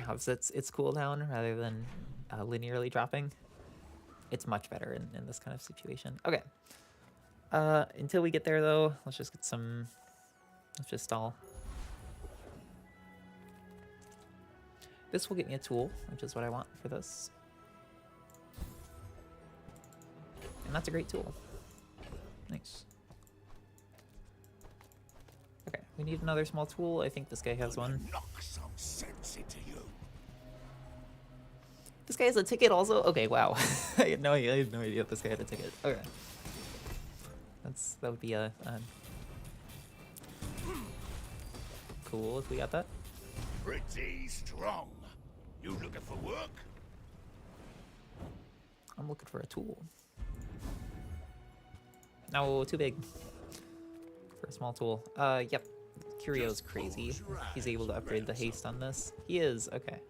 has its cooldown rather than linearly dropping. It's much better in this kind of situation. Okay. Until we get there though, let's just stall. This will get me a tool, which is what I want for this. And that's a great tool. Nice. Okay, we need another small tool. I think this guy has one. Knock some sense into you. This guy has a ticket also? Okay, wow. I had no idea this guy had a ticket. Okay. That would be a cool if we got that. Pretty strong. You looking for work? I'm looking for a tool. No, too big for a small tool. Yep. Curio's crazy. He's able to upgrade the haste on this. He is. Okay.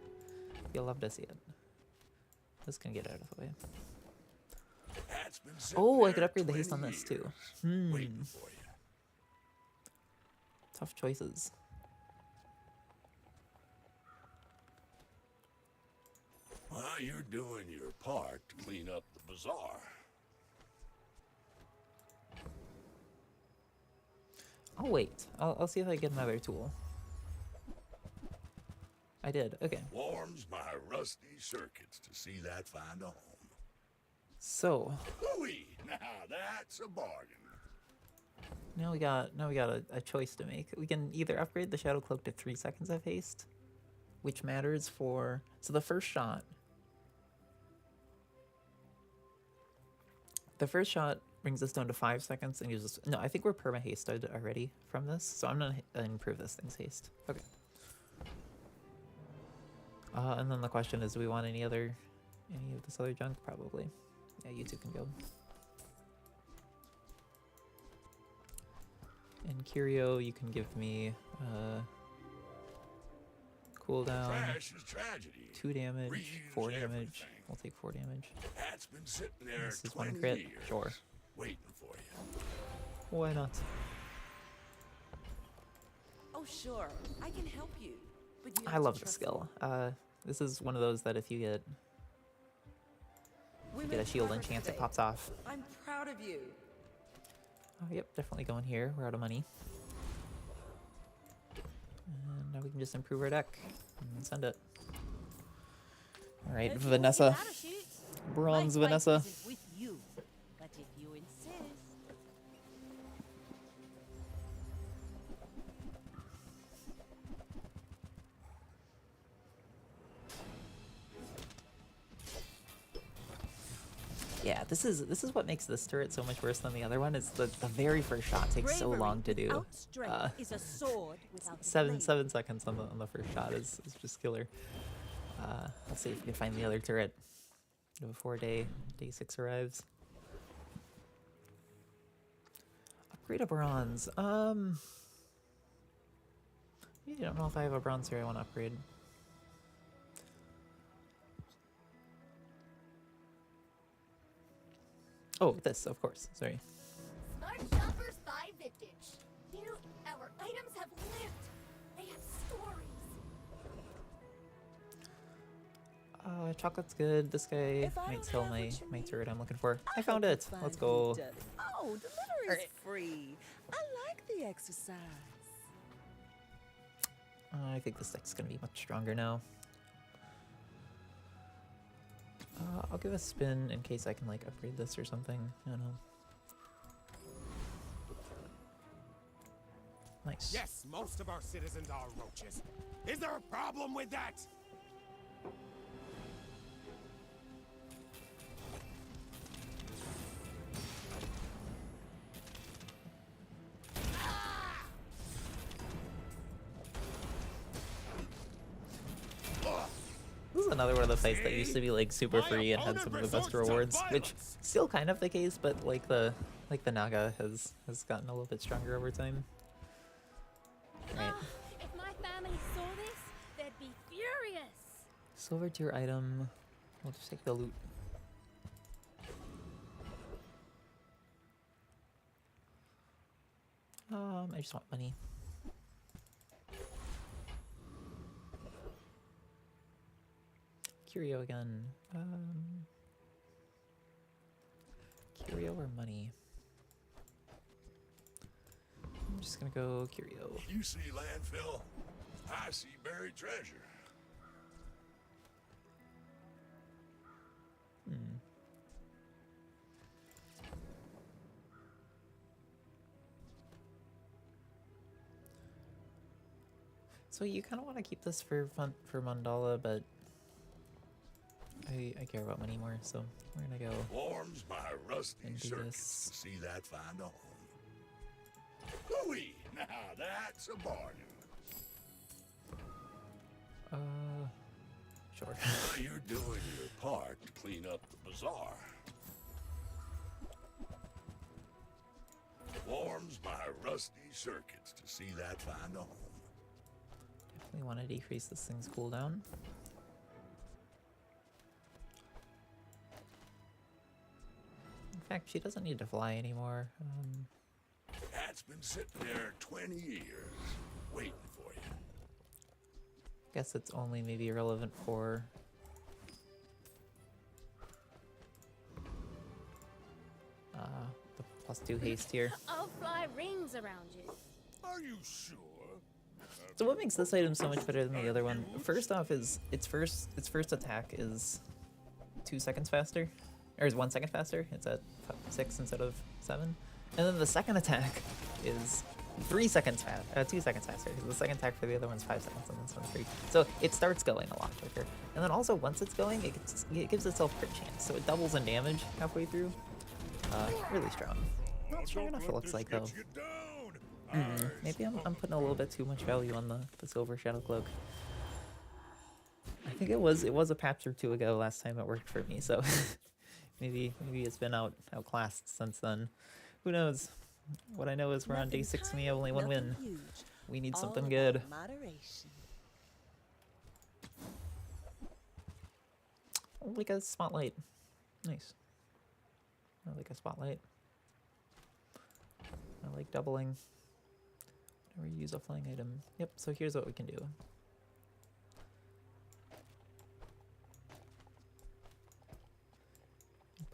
You'll love to see it. This can get out of the way. Oh, I could upgrade the haste on this too. Tough choices. Well, you're doing your part to clean up the bazaar. I'll wait. I'll see if I get another tool. I did. Okay. Warms my rusty circuits to see that find a home. So. Hooey! Now that's a bargain. Now we got a choice to make. We can either upgrade the Shadow Cloak to 3 seconds of haste, which matters for the first shot. The first shot brings us down to 5 seconds and uses. No, I think we're perma hasted already from this, so I'm gonna improve this thing's haste. Okay. And then the question is, do we want any of this other junk? Probably. Yeah, you two can go. And Curio, you can give me cooldown. 2 damage, 4 damage. We'll take 4 damage. That's been sitting there This is 1 crit. Sure. Waiting for you. Why not? Oh, sure. I can help you. But you I have to love the trust skill. This is one of those that if you get a shield and chance it pops off. I'm proud of you. Oh, yep, definitely going here. We're out of money. And now we can just improve our deck and send it. All right, Vanessa. Bronze Vanessa. With you, but if you insist. Yeah, this is what makes this turret so much worse than the other one. Is the very first shot takes so long to do. Is a sword without a 7 seconds on the first shot is just killer. Let's see if we can find the other turret before day 6 arrives. Upgrade a bronze. I don't know if I have a bronze here I want to upgrade. Oh, this, of course. Sorry. Smart shoppers buy vintage. Our items have lived. They have stories. Chocolate's good. This guy might sell my turret I'm looking for. I found it. Let's go. Oh, delivery is free. I like the exercise. I think this deck's gonna be much stronger now. I'll give a spin in case I can like upgrade this or something. I don't know. Nice. Yes, most of our citizens are roaches. Is there a problem with that? This is another one of the fights that used to be like super free and had some of the best rewards, which still kind of the case, but like the Naga has gotten a little bit stronger over time. Right. If my family saw this, they'd be furious. Silver tier item. We'll just take the loot. I just want money. Curio again. Curio or money? I'm just gonna go Curio. You see landfill, I see buried treasure. Hmm. So you kind of want to keep this for fun for Mandala, but I care about money more, so we're gonna go Warms my rusty and do circuits this. to see that find a home. Hooey! Now that's a bargain. Sure. You're doing your part to clean up the bazaar. Warms my rusty circuits to see that find a home. Definitely want to decrease this thing's cooldown. In fact, she doesn't need to fly anymore. That's been sitting there 20 years, waiting for you. Guess it's only maybe relevant for the +2 haste here. I'll fly rings around you. Are you sure? So what makes this item so much better than the other one? First off is its first attack is 2 seconds faster, or is 1 second faster. It's at 6 instead of 7, and then the second attack is 3 seconds fast, 2 seconds faster. The second attack for the other one's 5 seconds, and this one's 3. So it starts going a lot quicker, and then also once it's going, it gives itself crit chance, so it doubles in damage halfway through. Really strong. Not strong enough it looks like though. Maybe I'm putting a little bit too much value on the silver shadow cloak. I think it was a patch or two ago last time it worked for me, so maybe it's been outclassed since then. Who knows? What I know is we're on day 6 and we have only 1 win. We need something good. Oh, like a spotlight. Nice. I like a spotlight. I like doubling. Never use a flying item. Yep, so here's what we can do.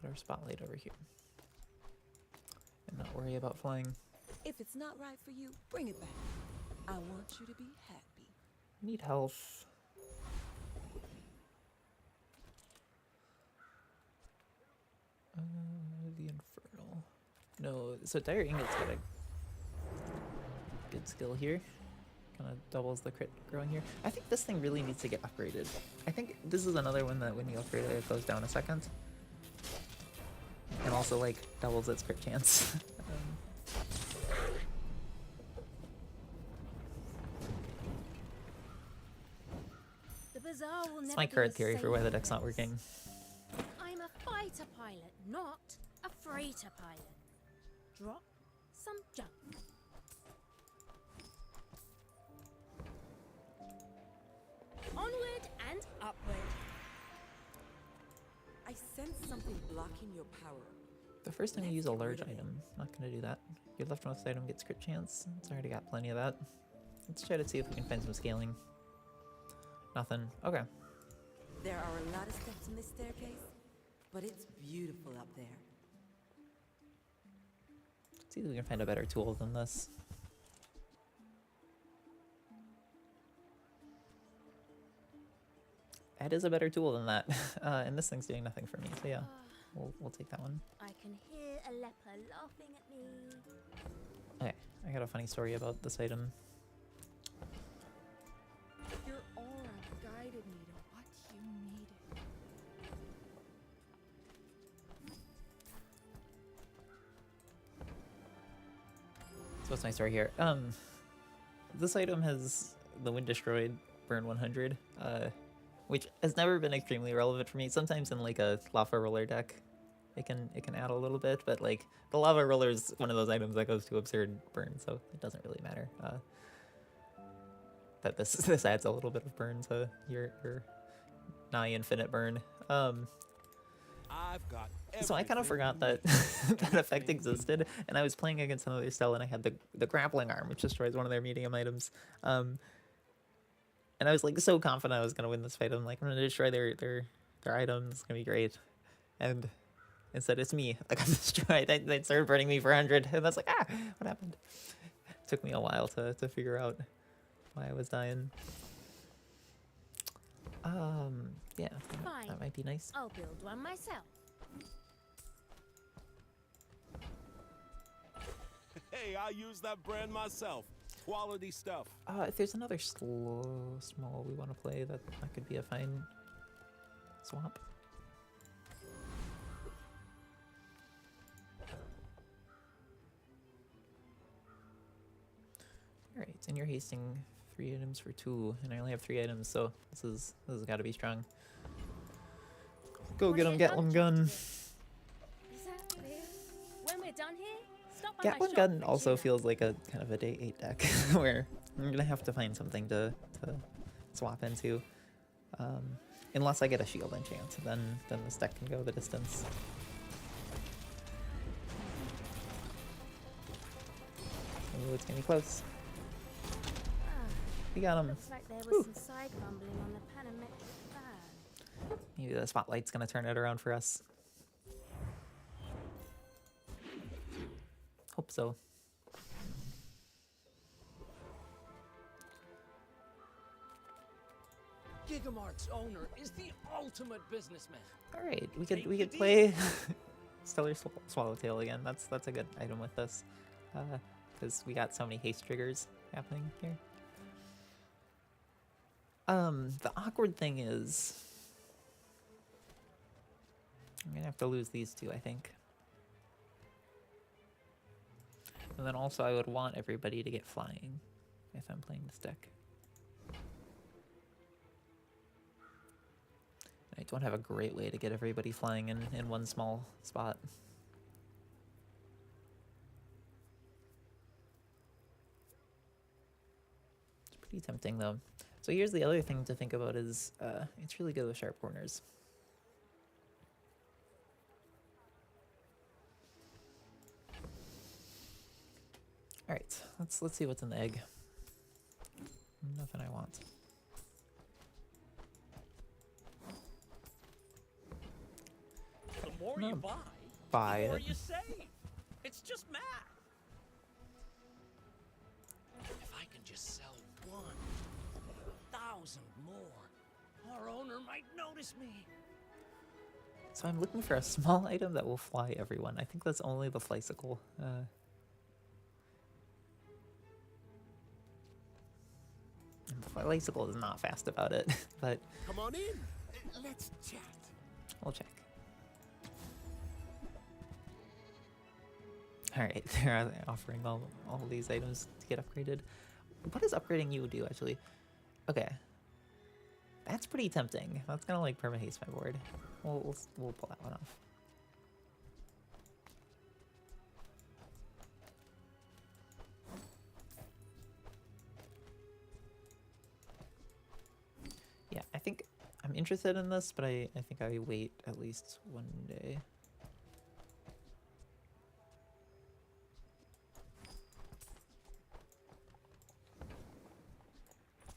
Put our spotlight over here. And not worry about flying. If it's not right for you, bring it back. I want you to be happy. Need health. The Infernal. No, so Dire Ingot's got a good skill here. Kind of doubles the crit growing here. I think this thing really needs to get upgraded. I think this is another one that when you upgrade it, it goes down a second. And also, like, doubles its crit chance. The bazaar will It's never my be card the theory for same why the deck's for not us. working. I'm a fighter pilot, not a freighter pilot. Drop some junk. Onward and upward. I sense something blocking your power. The first time you use a large item, not gonna do that. Your leftmost item gets crit chance. It's already got plenty of that. Let's try to see if we can find some scaling. Nothing. Okay. There are a lot of steps in this staircase, but it's beautiful up there. Let's see if we can find a better tool than this. That is a better tool than that. And this thing's doing nothing for me, so yeah. We'll take that one. I can hear a leper laughing at me. Okay, I got a funny story about this item. Your aura guided me to what you needed. So what's my story here? This item has the Wind Destroyed, burn 100, which has never been extremely relevant for me. Sometimes in like a lava roller deck, it can add a little bit, but like the lava roller is one of those items that goes to absurd burn, so it doesn't really matter. That this adds a little bit of burn to your nigh infinite burn. I've got So I kind of forgot that that effect existed, and I was playing against another cell, and I had the grappling arm, which destroys one of their medium items. And I was like so confident I was gonna win this fight. I'm like, I'm gonna destroy their items. It's gonna be great. And instead, it's me that got destroyed. They started burning me for 100, and I was like, ah, what happened? It took me a while to figure out why I was dying. Yeah, that might be nice. I'll build one myself. Hey, I use that brand myself. Quality stuff. If there's another small we want to play, that could be a fine swap. Alright, and you're hasting 3 items for 2, and I only have 3 items, so this has got to be strong. Go get him, Gatling gun. Is that clear? When we're done here, stop by my Gatling shop gun for also cheer. feels like a kind of a day 8 deck, where I'm gonna have to find something to swap into. Unless I get a shield enchant, then this deck can go the distance. Ooh, it's gonna be close. We got him. Looks like there was some side rumbling on the Panametric fan. Maybe the spotlight's gonna turn it around for us. Hope so. Gigamart's owner is the ultimate businessman. All right, we could play Stellar Swallowtail again. That's a good item with this, because we got so many haste triggers happening here. The awkward thing is, I'm gonna have to lose these 2, I think. And then also I would want everybody to get flying if I'm playing this deck. I don't have a great way to get everybody flying in one small spot. It's pretty tempting though. So here's the other thing to think about is it's really good with sharp corners. All right, let's see what's in the egg. Nothing I want. The more you buy, Buy the more it. you save. It's just math. If I can just sell 1,000 more, our owner might notice me. So I'm looking for a small item that will fly everyone. I think that's only the Flysicle. The Flysicle is not fast about it, but Come on in. Let's chat. we'll check. Alright, they're offering all these items to get upgraded. What does upgrading you do, actually? Okay. That's pretty tempting. That's gonna, like, perma-haste my board. We'll pull that one off. Yeah, I think I'm interested in this, but I think I wait at least one day.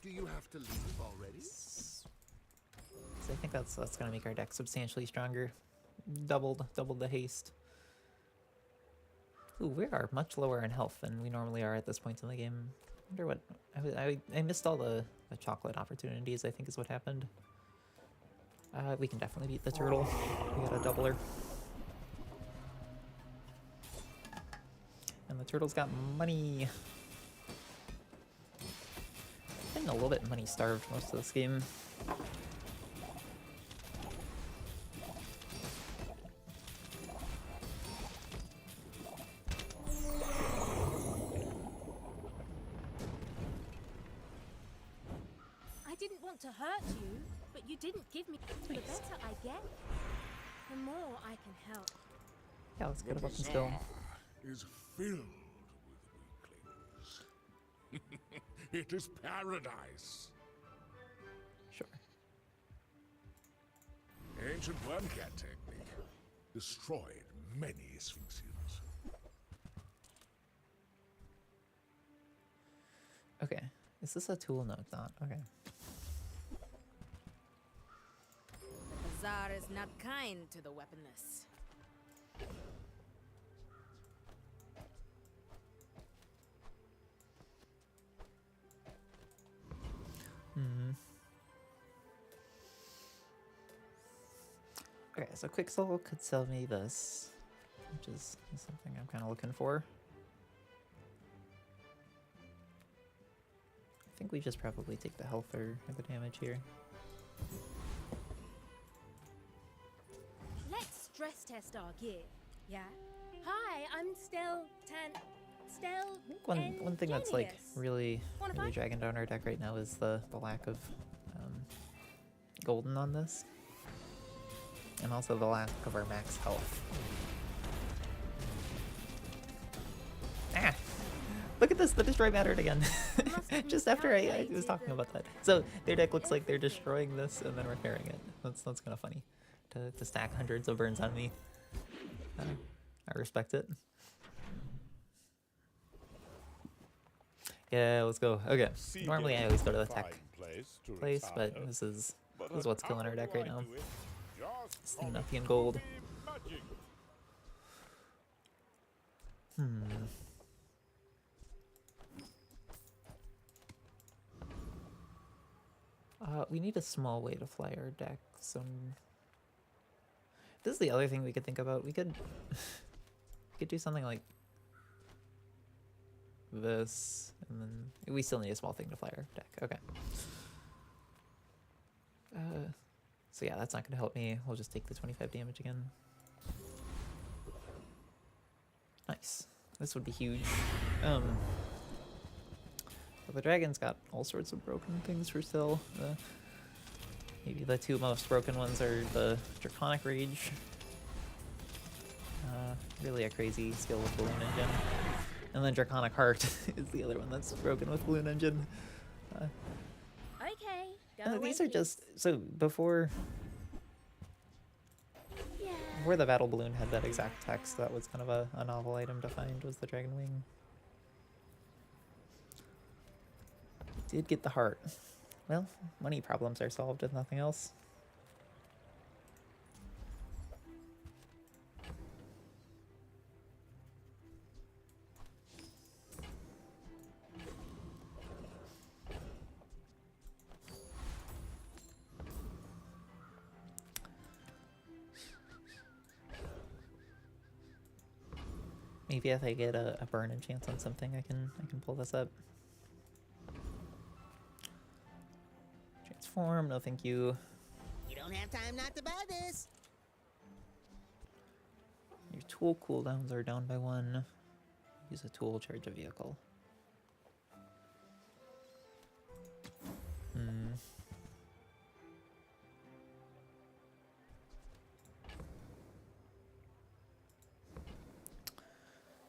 Do you have to leave already? So I think that's gonna make our deck substantially stronger. Doubled the haste. Ooh, we are much lower in health than we normally are at this point in the game. I wonder what I missed all the chocolate opportunities, I think is what happened. We can definitely beat the turtle. We got a doubler. And the turtle's got money. Been a little bit money starved most of this game. I didn't want to hurt you, but you didn't give me. The better I get, the more I can help. Yeah, let's get The up and still. bazaar is filled with weaklings. It is paradise. Sure. Ancient wormcat technique. destroyed many sphinxes. Okay. Is this a tool? No, it's not. Okay. The Bazaar is not kind to the weaponless. Okay, so Quicksoul could sell me this, which is something I'm kind of looking for. I think we just probably take the health or the damage here. Let's stress test our gear. Yeah. Hi, I'm Stel. One thing that's like really Wanna really fight? dragging down our deck right now is the lack of golden on this, and also the lack of our max health. Ah! Look at this, the destroy mattered again. Just after I was talking about that. So their deck looks like they're destroying this and then repairing it. That's kind of funny to stack hundreds of burns on me. I respect it. Yeah, let's go. Okay. Normally I always go to the tech place, but this is what's killing our deck right now. Nothing gold. We need a small way to fly our deck. So this is the other thing we could think about. We could do something like this, and then we still need a small thing to fly our deck. Okay. So yeah, that's not gonna help me. We'll just take the 25 damage again. Nice. This would be huge. But the dragon's got all sorts of broken things for still. Maybe the two most broken ones are the Draconic Rage. Really a crazy skill with Balloon Engine. And then Draconic Heart is the other one that's broken with Balloon Engine. Okay. Go These are just... So before the Battle Balloon had that exact text, that was kind of a novel item to find, was the Dragon Wing. Did get the heart. Well, money problems are solved if nothing else. Maybe if I get a burn and chance on something, I can pull this up. Transform, no thank you. You don't have time not to buy this. Your tool cooldowns are down by 1. Use a tool, charge a vehicle.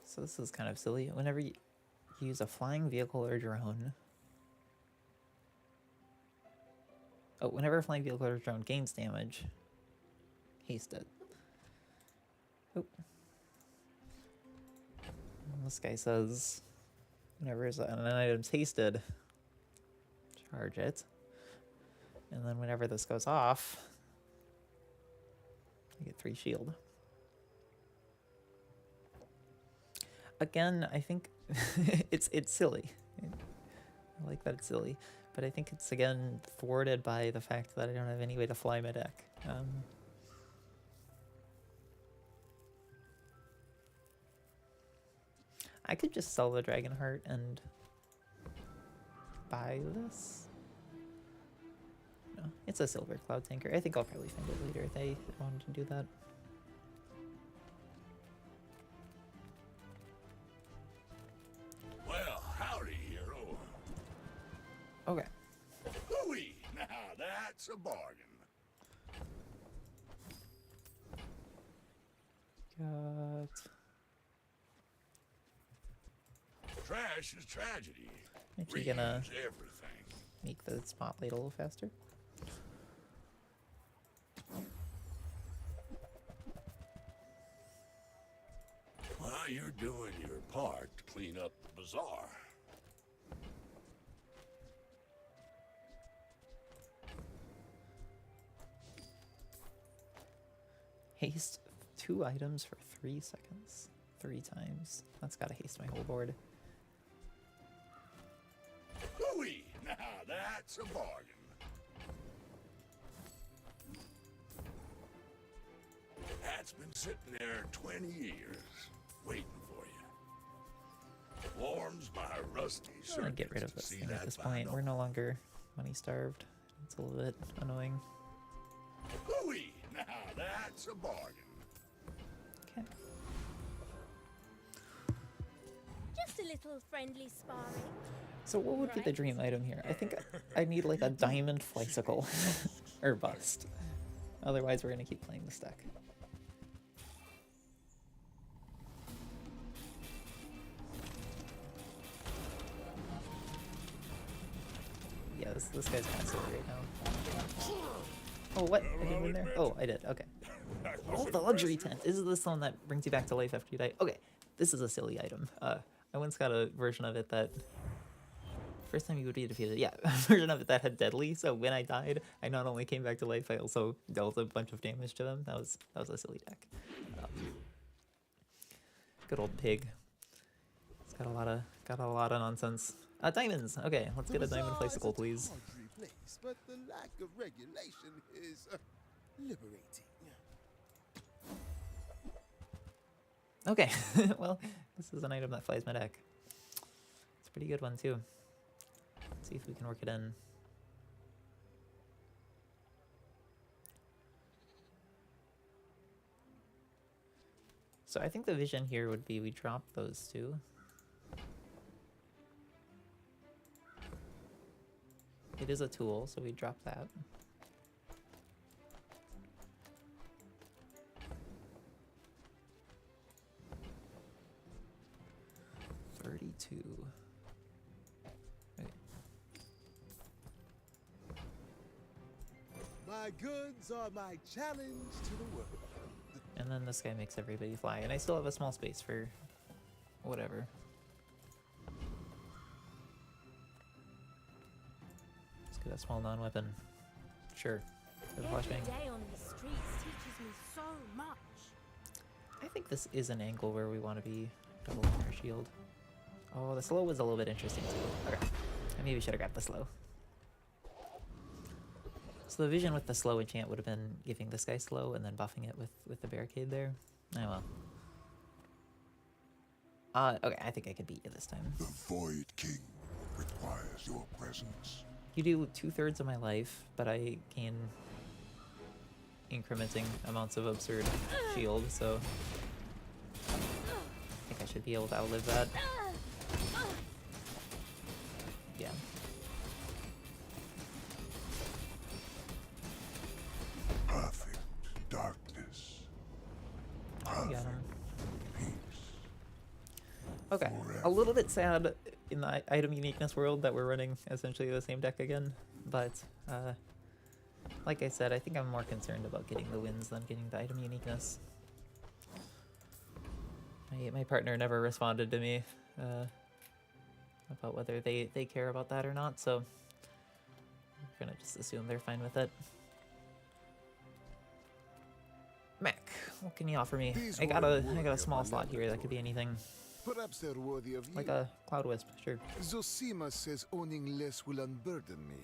So this is kind of silly. Whenever you use a flying vehicle or drone... Oh, whenever a flying vehicle or drone gains damage, haste it. Oh. This guy says, whenever an item's hasted, charge it. And then whenever this goes off, I get 3 shield. Again, I think it's silly. I like that it's silly. But I think it's, again, thwarted by the fact that I don't have any way to fly my deck. I could just sell the Dragonheart and buy this. No, it's a Silver Cloud Tanker. I think I'll probably find it later if I wanted to do that. Well, howdy, hero. Okay. Hooey! Now that's a bargain. Got... Trash is tragedy. Actually gonna Reuse everything. make the spotlight a little faster. you're doing your part to clean up the bazaar. Haste 2 items for 3 seconds. 3 times. That's gotta haste my whole board. Hooey! Now that's a bargain. That's been sitting there 20 years, waiting for you. Warms my rusty I'm gonna get rid of this thing at this point. We're no longer money starved. It's a little bit annoying. Hooey! Now that's a bargain. Okay. Just a little friendly sparring. So what would be the dream item here? I think I need like a diamond flysicle or bust. Otherwise we're gonna keep playing this deck. Yeah, this guy's kind of silly right now. Oh, what? I didn't win there? Oh, I did. Okay. Oh, the luxury tent. Is this the one that brings you back to life after you die? Okay, this is a silly item. I once got a version of it that... First time you would be defeated. Yeah, a version of it that had deadly, so when I died, I not only came back to life, I also dealt a bunch of damage to them. That was a silly deck. Good old pig. It's got a lot of nonsense. Diamonds! Okay, let's get a diamond flysicle, please. Place, but the lack of regulation is liberating. Okay, well, this is an item that flies my deck. It's a pretty good one, too. Let's see if we can work it in. So I think the vision here would be we drop those two. It is a tool, so we drop that. Okay. My goods are my challenge to the world. And then this guy makes everybody fly, and I still have a small space for whatever. Let's get a small non-weapon. Sure. For the flashbang. Every day on the streets teaches me so much. I think this is an angle where we want to be doubling our shield. Oh, the slow was a little bit interesting too. Okay. I maybe should have got the slow. So the vision with the slow enchant would have been giving this guy slow and then buffing it with the barricade there. Oh well. Okay, I think I could beat you this time. The Void King requires your presence. You do 2/3 of my life, but I gain incrementing amounts of absurd shield, so I think I should be able to outlive that. Yeah. Perfect darkness. Perfect peace. Okay, a little bit sad in the item uniqueness world that we're running essentially the same deck again, but like I said, I think I'm more concerned about getting the wins than getting the item uniqueness. My partner never responded to me about whether they care about that or not, so I'm gonna just assume they're fine with it. Mac, what can you offer me? I got a small slot here that could be anything. Perhaps they're worthy of Like you. a Cloud Wisp, sure. Zosima says owning less will unburden me.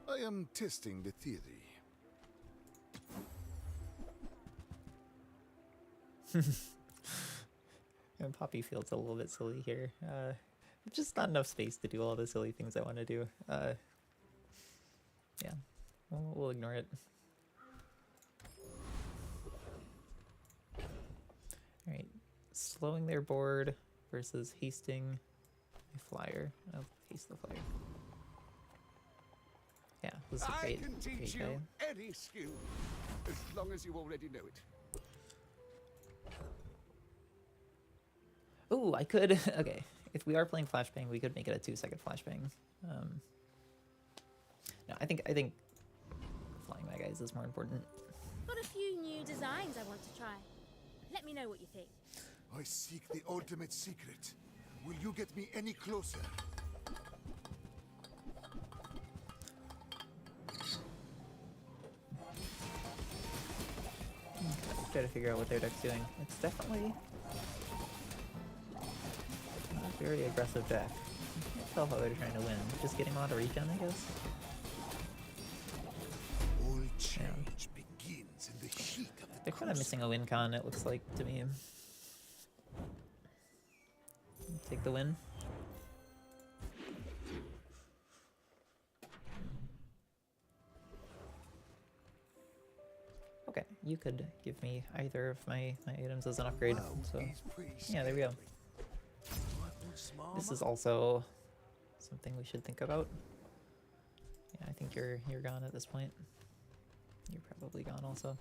I am testing the theory. And Poppy Field's a little bit silly here. Just not enough space to do all the silly things I want to do. Yeah, we'll ignore it. Alright, slowing their board versus hasting a flyer. I'll haste the flyer. Yeah, this is a great, I can teach great you guy. any skill, as long as you already know it. Oh, I could. Okay, if we are playing flashbang, we could make it a 2-second flashbang. No, I think flying my guys is more important. Got a few new designs I want to try. Let me know what you think. I seek the ultimate secret. Will you get me any closer? Try to figure out what their deck's doing. It's definitely not a very aggressive deck. I can't tell how they're trying to win. Just getting a lot of regen, I guess. All change begins in the heat of the They're kind of missing a win con, it looks like to me. Take the win. Okay, you could give me either of my items as an upgrade. So yeah, there we go. This is also something we should think about. Yeah, I think you're gone at this point. You're probably gone also.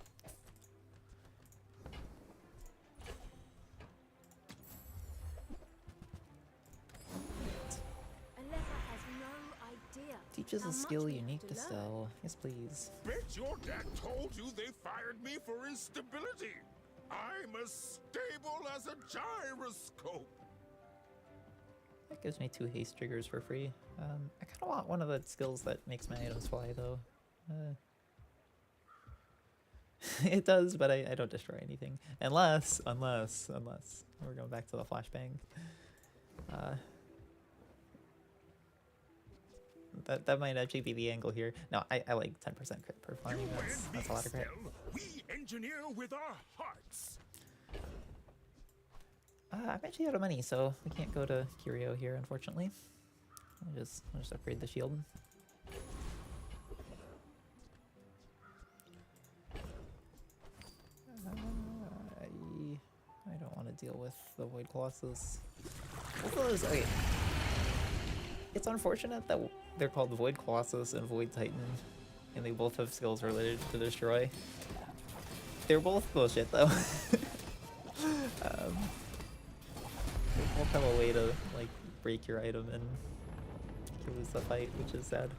Aleva has no idea. Teaches how a much skill we have unique to learn. Stell. Yes, please. Bet your dad told you they fired me for instability. I'm as stable as a gyroscope. That gives me 2 haste triggers for free. I kind of want one of the skills that makes my items fly, though. It does, but I don't destroy anything. Unless we're going back to the flashbang. That might actually be the angle here. No, I like 10% crit per flying. That's a lot of crit. We engineer with our hearts. I'm actually out of money, so we can't go to Curio here, unfortunately. I'll just upgrade the shield. I don't want to deal with the Void Colossus. Both of those, okay. It's unfortunate that they're called Void Colossus and Void Titan, and they both have skills related to destroy. They're both bullshit, though. They both have a way to, like, break your item and lose the fight, which is sad.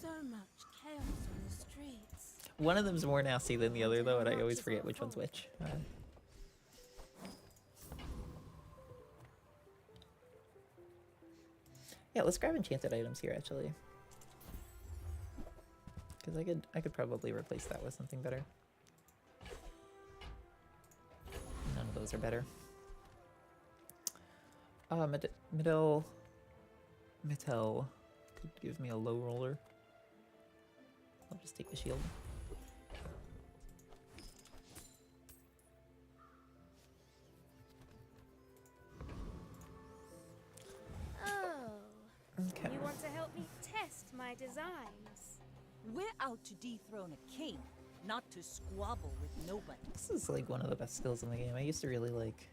So much chaos on the streets. One of them's more nasty than the other, though, and I always forget which one's which. Yeah, let's grab enchanted items here, actually. Because I could probably replace that with something better. None of those are better. Mittel could give me a low roller. I'll just take the shield. Okay. You want to help me test my designs? We're out to dethrone a king, not to squabble with nobody. This is like one of the best skills in the game. I used to really like.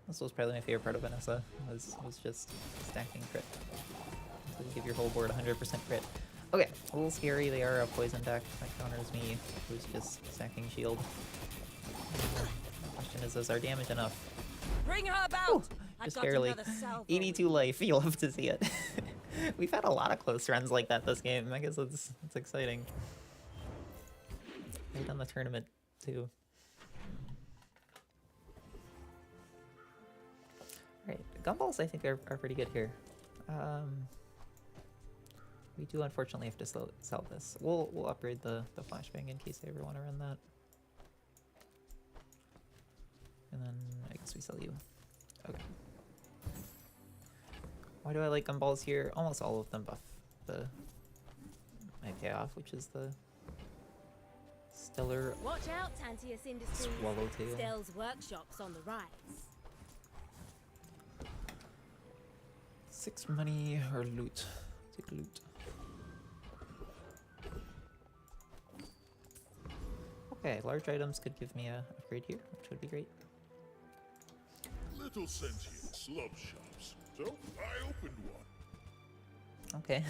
This was probably my favorite part of Vanessa. Was just stacking crit. So you give your whole board 100% crit. Okay, a little scary. They are a poison deck that counters me, who's just stacking shield. The question is our damage enough? Bring her about! Ooh, just barely. 82 life. You'll have to see it. We've had a lot of close runs like that this game. I guess it's exciting. We've done the tournament too. Alright, gumballs I think are pretty good here. We do unfortunately have to sell this. We'll upgrade the flashbang in case I ever want to run that. And then I guess we sell you. Okay. Why do I like gumballs here? Almost all of them buff my payoff, which is the stellar. Watch out, Tantius Industries. Swallowtail. Stell's workshop's on the rise. 6 money or loot. Take loot. Okay, large items could give me a upgrade here, which would be great. Little sentience love shops, so I opened one. Okay.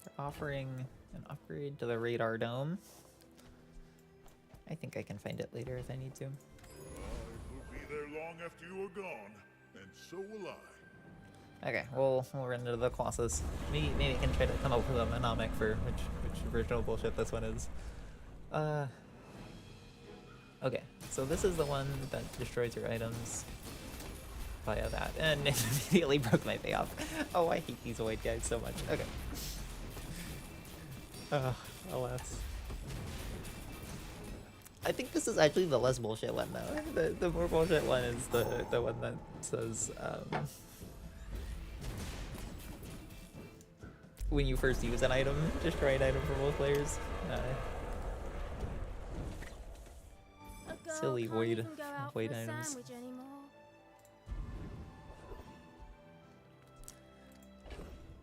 They're offering an upgrade to the radar dome. I think I can find it later if I need to. I will be there long after you are gone, and so will I. Okay, we'll run into the Colossus. Maybe I can try to come up with a monomic for which original bullshit this one is. Okay, so this is the one that destroys your items via that, and it immediately broke my payoff. Oh, I hate these void guys so much. Okay. Alas. I think this is actually the less bullshit one though. The more bullshit one is the one that says when you first use an item, destroy an item for both players. Silly void items.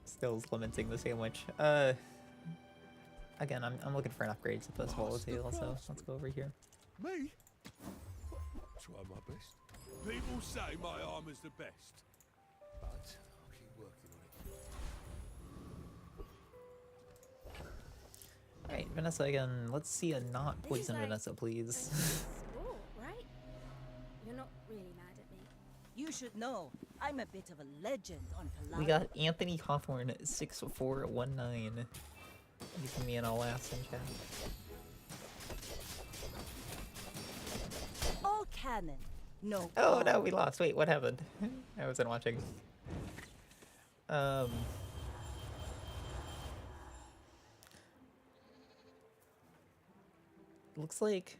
Still lamenting the sandwich. Again, I'm looking for an upgrade to this volatile, so let's go over here. Me? Try my best. People say my armor's the best, but I'll keep working on it. Alright, Vanessa again. Let's see a not poison Vanessa, please. Sport, right? You're not really mad at me. You should know, I'm a bit of a legend on Polaris. We got Anthony Hawthorne 6419. You can me and I'll last in chat. All cannon. No. Oh no, we lost. Wait, what happened? I wasn't watching. Looks like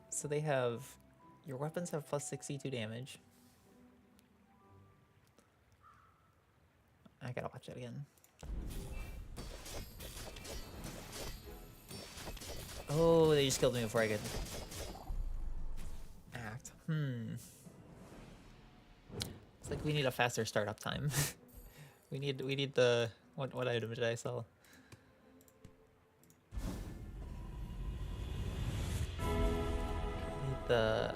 so they have your weapons have plus 62 damage. I gotta watch that again. Oh, they just killed me before I could act. It's like we need a faster startup time. we need the what item did I sell? We need the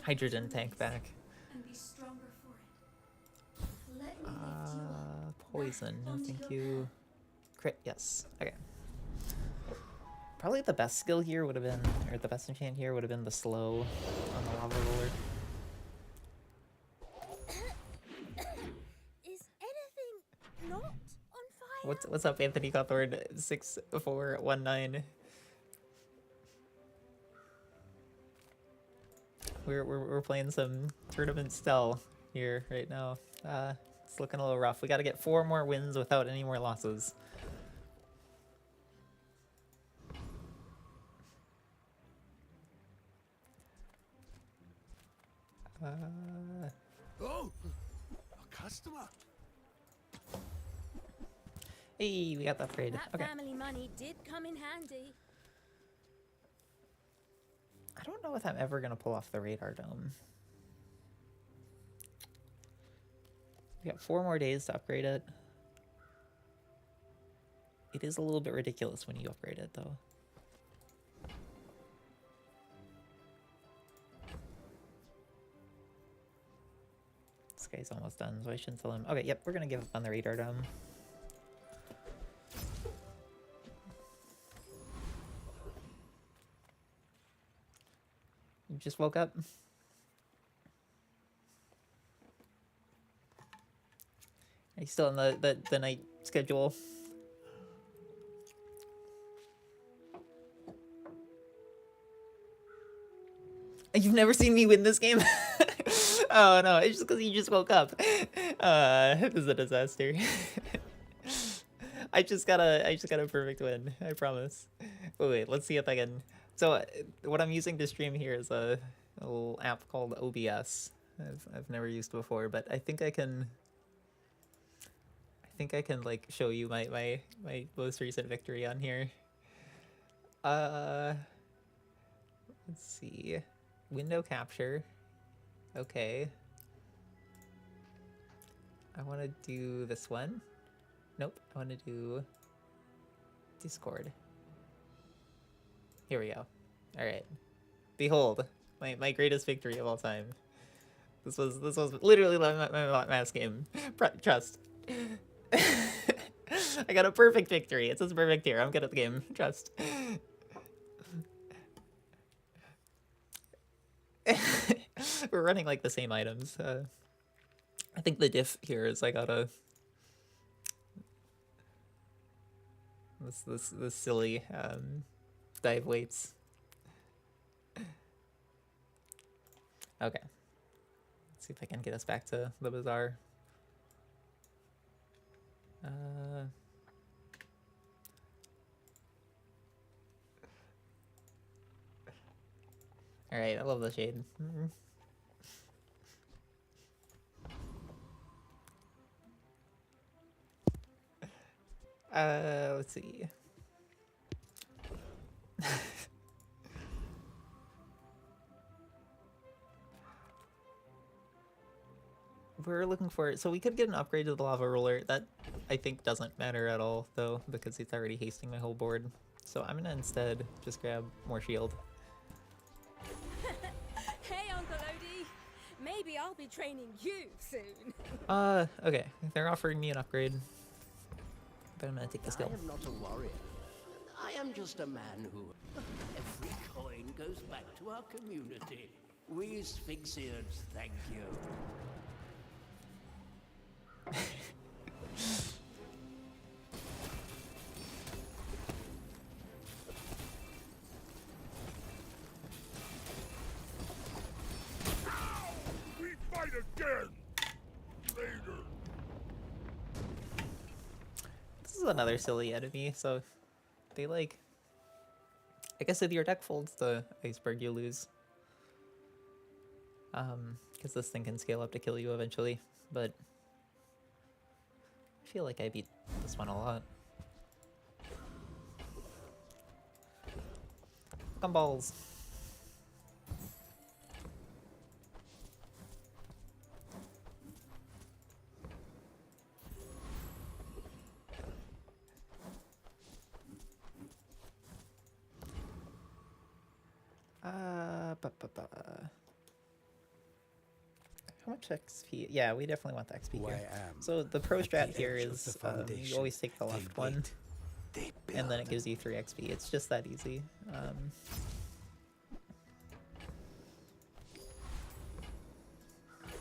hydrogen tank back. Poison, no thank you. Crit, yes. Okay. Probably the best skill here would have been, or the best enchant here would have been the slow on the lava roller. Is anything not on fire? What's up, Anthony Cawthorne 6419? We're playing some tournament style here right now. It's looking a little rough. We got to get 4 more wins without any more losses. Oh, a customer. Hey, we got the upgrade. That Okay. family money did come in handy. I don't know if I'm ever gonna pull off the radar dome. We got 4 more days to upgrade it. It is a little bit ridiculous when you upgrade it, though. This guy's almost done, so I shouldn't tell him. Okay, yep, we're gonna give up on the radar dome. You just woke up? Are you still in the night schedule? You've never seen me win this game? Oh no, it's just because you just woke up. This is a disaster. I just got a perfect win, I promise. Wait, let's see if I can. So what I'm using to stream here is a little app called OBS. I've never used before, but I think I can like show you my most recent victory on here. Let's see. Window capture. Okay. I want to do this one. Nope, I want to do Discord. Here we go. All right. Behold, my greatest victory of all time. This was literally my last game. Trust. I got a perfect victory. It says perfect here. I'm good at the game. Trust. We're running like the same items. I think the diff here is I gotta This silly dive weights. Okay. Let's see if I can get us back to the bazaar. All right, I love the shade. Let's see. We're looking for it. So we could get an upgrade to the lava roller. That I think doesn't matter at all though, because it's already hasting my whole board. So I'm gonna instead just grab more shield. Hey, Uncle Odie. Maybe I'll be training you soon. Okay. They're offering me an upgrade. But I'm gonna take the skill. I am not a warrior. I am just a man who... Every coin goes back to our community. We Sphinxians thank you. We fight again! Later! This is another silly enemy, so they like... I guess if your deck folds the iceberg, you lose. Because this thing can scale up to kill you eventually, but... I feel like I beat this one a lot. Gumballs! How much XP? Yeah, we definitely want the XP here. So the pro strat here is you always take the left one, and then it gives you 3 XP. It's just that easy.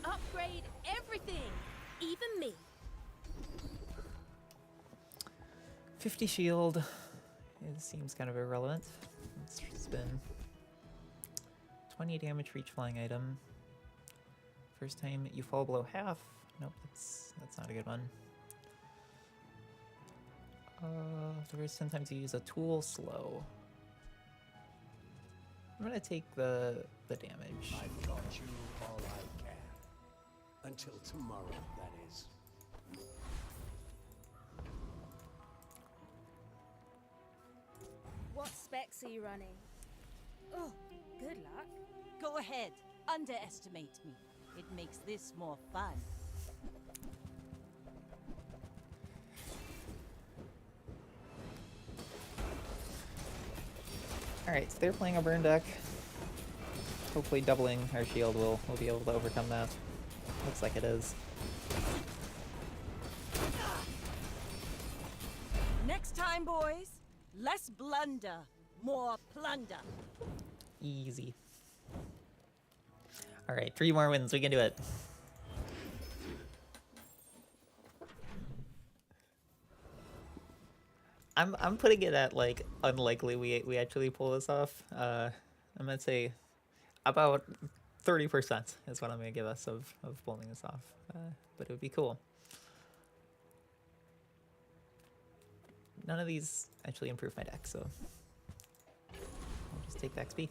Upgrade everything, even me. 50 shield. It seems kind of irrelevant. Let's spin. 20 damage for each flying item. First time you fall below half. Nope, that's not a good one. The first 10 times you use a tool, slow. I'm gonna take the damage. I've taught you all I can. Until tomorrow, that is. What specs are you running? Oh, good luck. Go ahead. Underestimate me. It makes this more fun. Alright, so they're playing a burn deck. Hopefully doubling our shield will be able to overcome that. Looks like it is. Next time, boys, less blunder, more plunder. Easy. Alright, 3 more wins, we can do it. I'm putting it at like unlikely we actually pull this off. I'm gonna say about 30% is what I'm gonna give us of pulling this off. But it would be cool. None of these actually improve my deck, so I'll just take the XP.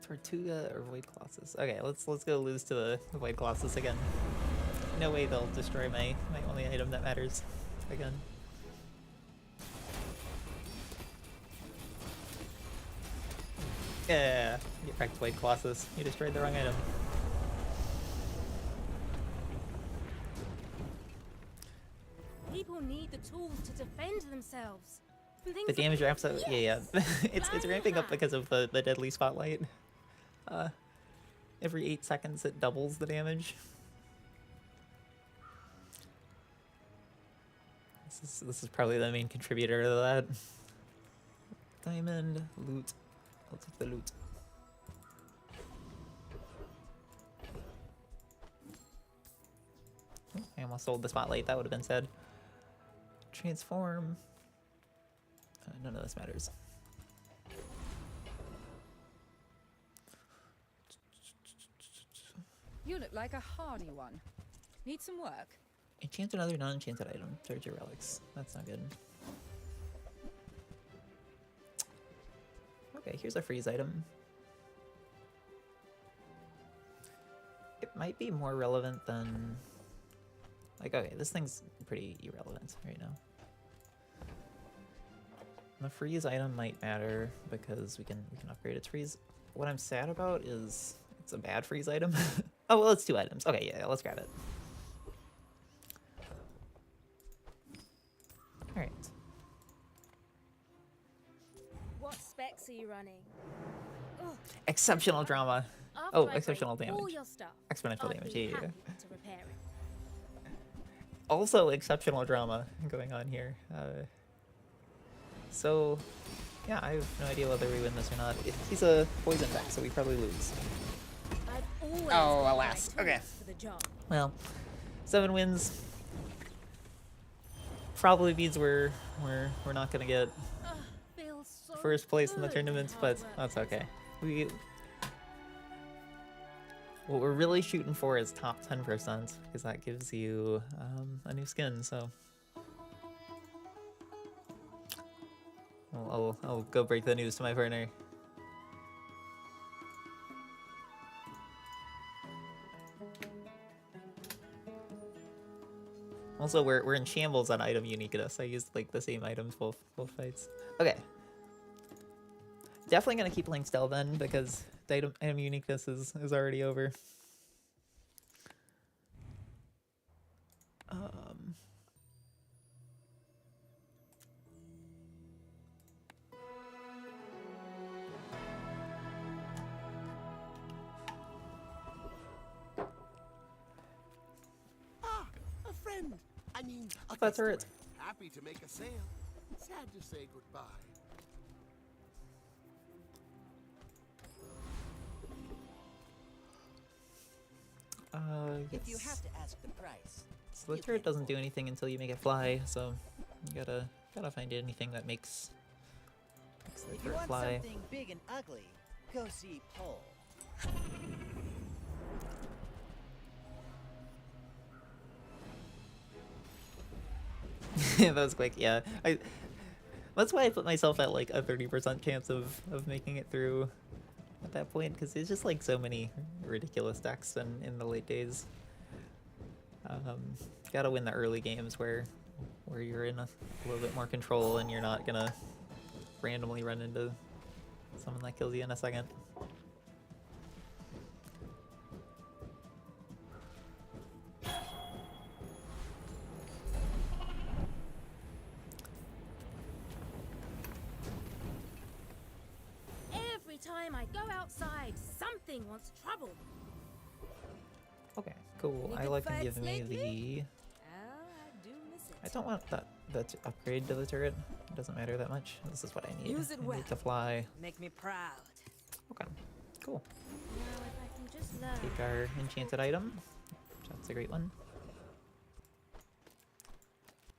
Tortuga or Void Colossus. Okay, let's go lose to the Void Colossus again. No way they'll destroy my only item that matters again. Yeah, get wrecked, Void Colossus. You destroyed the wrong item. People need the tools to defend themselves. The damage ramps up. Yeah. It's ramping up because of the deadly spotlight. Every 8 seconds it doubles the damage. This is probably the main contributor to that. Diamond, loot. I'll take the loot. Oh, I almost sold the spotlight. That would have been said. Transform. None of this matters. You look like a hardy one. Need some work? Enchant another non-enchanted item. Search your relics. That's not good. Okay, here's a freeze item. It might be more relevant than... Like, okay, this thing's pretty irrelevant right now. The freeze item might matter because we can upgrade its freeze. What I'm sad about is it's a bad freeze item. Oh, well, it's 2 items. Okay, yeah, let's grab it. Alright. What specs are you running? Ugh. Exceptional drama. After Oh, I exceptional break all damage. your stuff, Exponential I'd damage, be yeah, yeah. happy to repair it. Also, exceptional drama going on here. So, yeah, I have no idea whether we win this or not. He's a poison deck, so we probably lose. I've always Oh, got the alas. right Okay. tools for the job. Well, 7 wins. Probably means we're not gonna get Feels so first place in the good tournament, how but it that's works. okay. What we're really shooting for is top 10% because that gives you a new skin. So I'll go break the news to my partner. Also, we're in shambles on item uniqueness. I used like the same items both fights. Okay. Definitely gonna keep playing Stell then because the item uniqueness is already over. Ah, a friend. I mean, a That's customer. it. Happy to make a sale. Sad to say goodbye. Yes. If you have to ask the price. So the turret doesn't do anything until you make it fly, so you gotta find anything that makes the If you turret want fly. something big and ugly, go see Pole. That was quick, yeah. That's why I put myself at like a 30% chance of making it through at that point, because there's just like so many ridiculous decks in the late days. Gotta win the early games where you're in a little bit more control and you're not gonna randomly run into someone that kills you in a second. Every time I go outside, something wants trouble. Okay, cool. Any I good like to fights give me lately? the... I do miss it. I don't want that upgrade to the turret. It doesn't matter that much. This is what I need. Use it I well. need to fly. Make me proud. Okay, cool. Now if I can just learn. Take our enchanted item. That's a great one.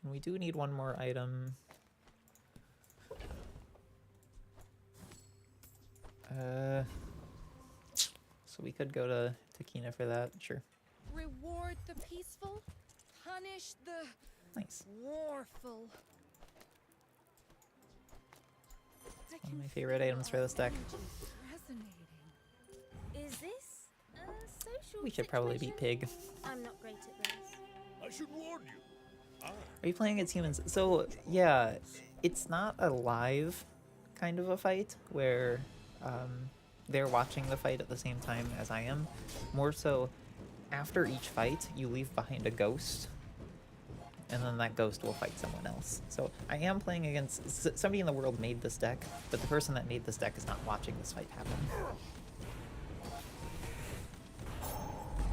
And we do need one more item. So we could go to Kina for that, sure. Reward the peaceful, punish the Nice. warful. One of my favorite items for this deck. Resonating. Is this a social We should probably beat situation? Pig. I'm not great at those. I should warn you. Are you playing against humans? So, yeah, it's not a live kind of a fight where they're watching the fight at the same time as I am. More so, after each fight, you leave behind a ghost, and then that ghost will fight someone else. So I am playing against... Somebody in the world made this deck, but the person that made this deck is not watching this fight happen.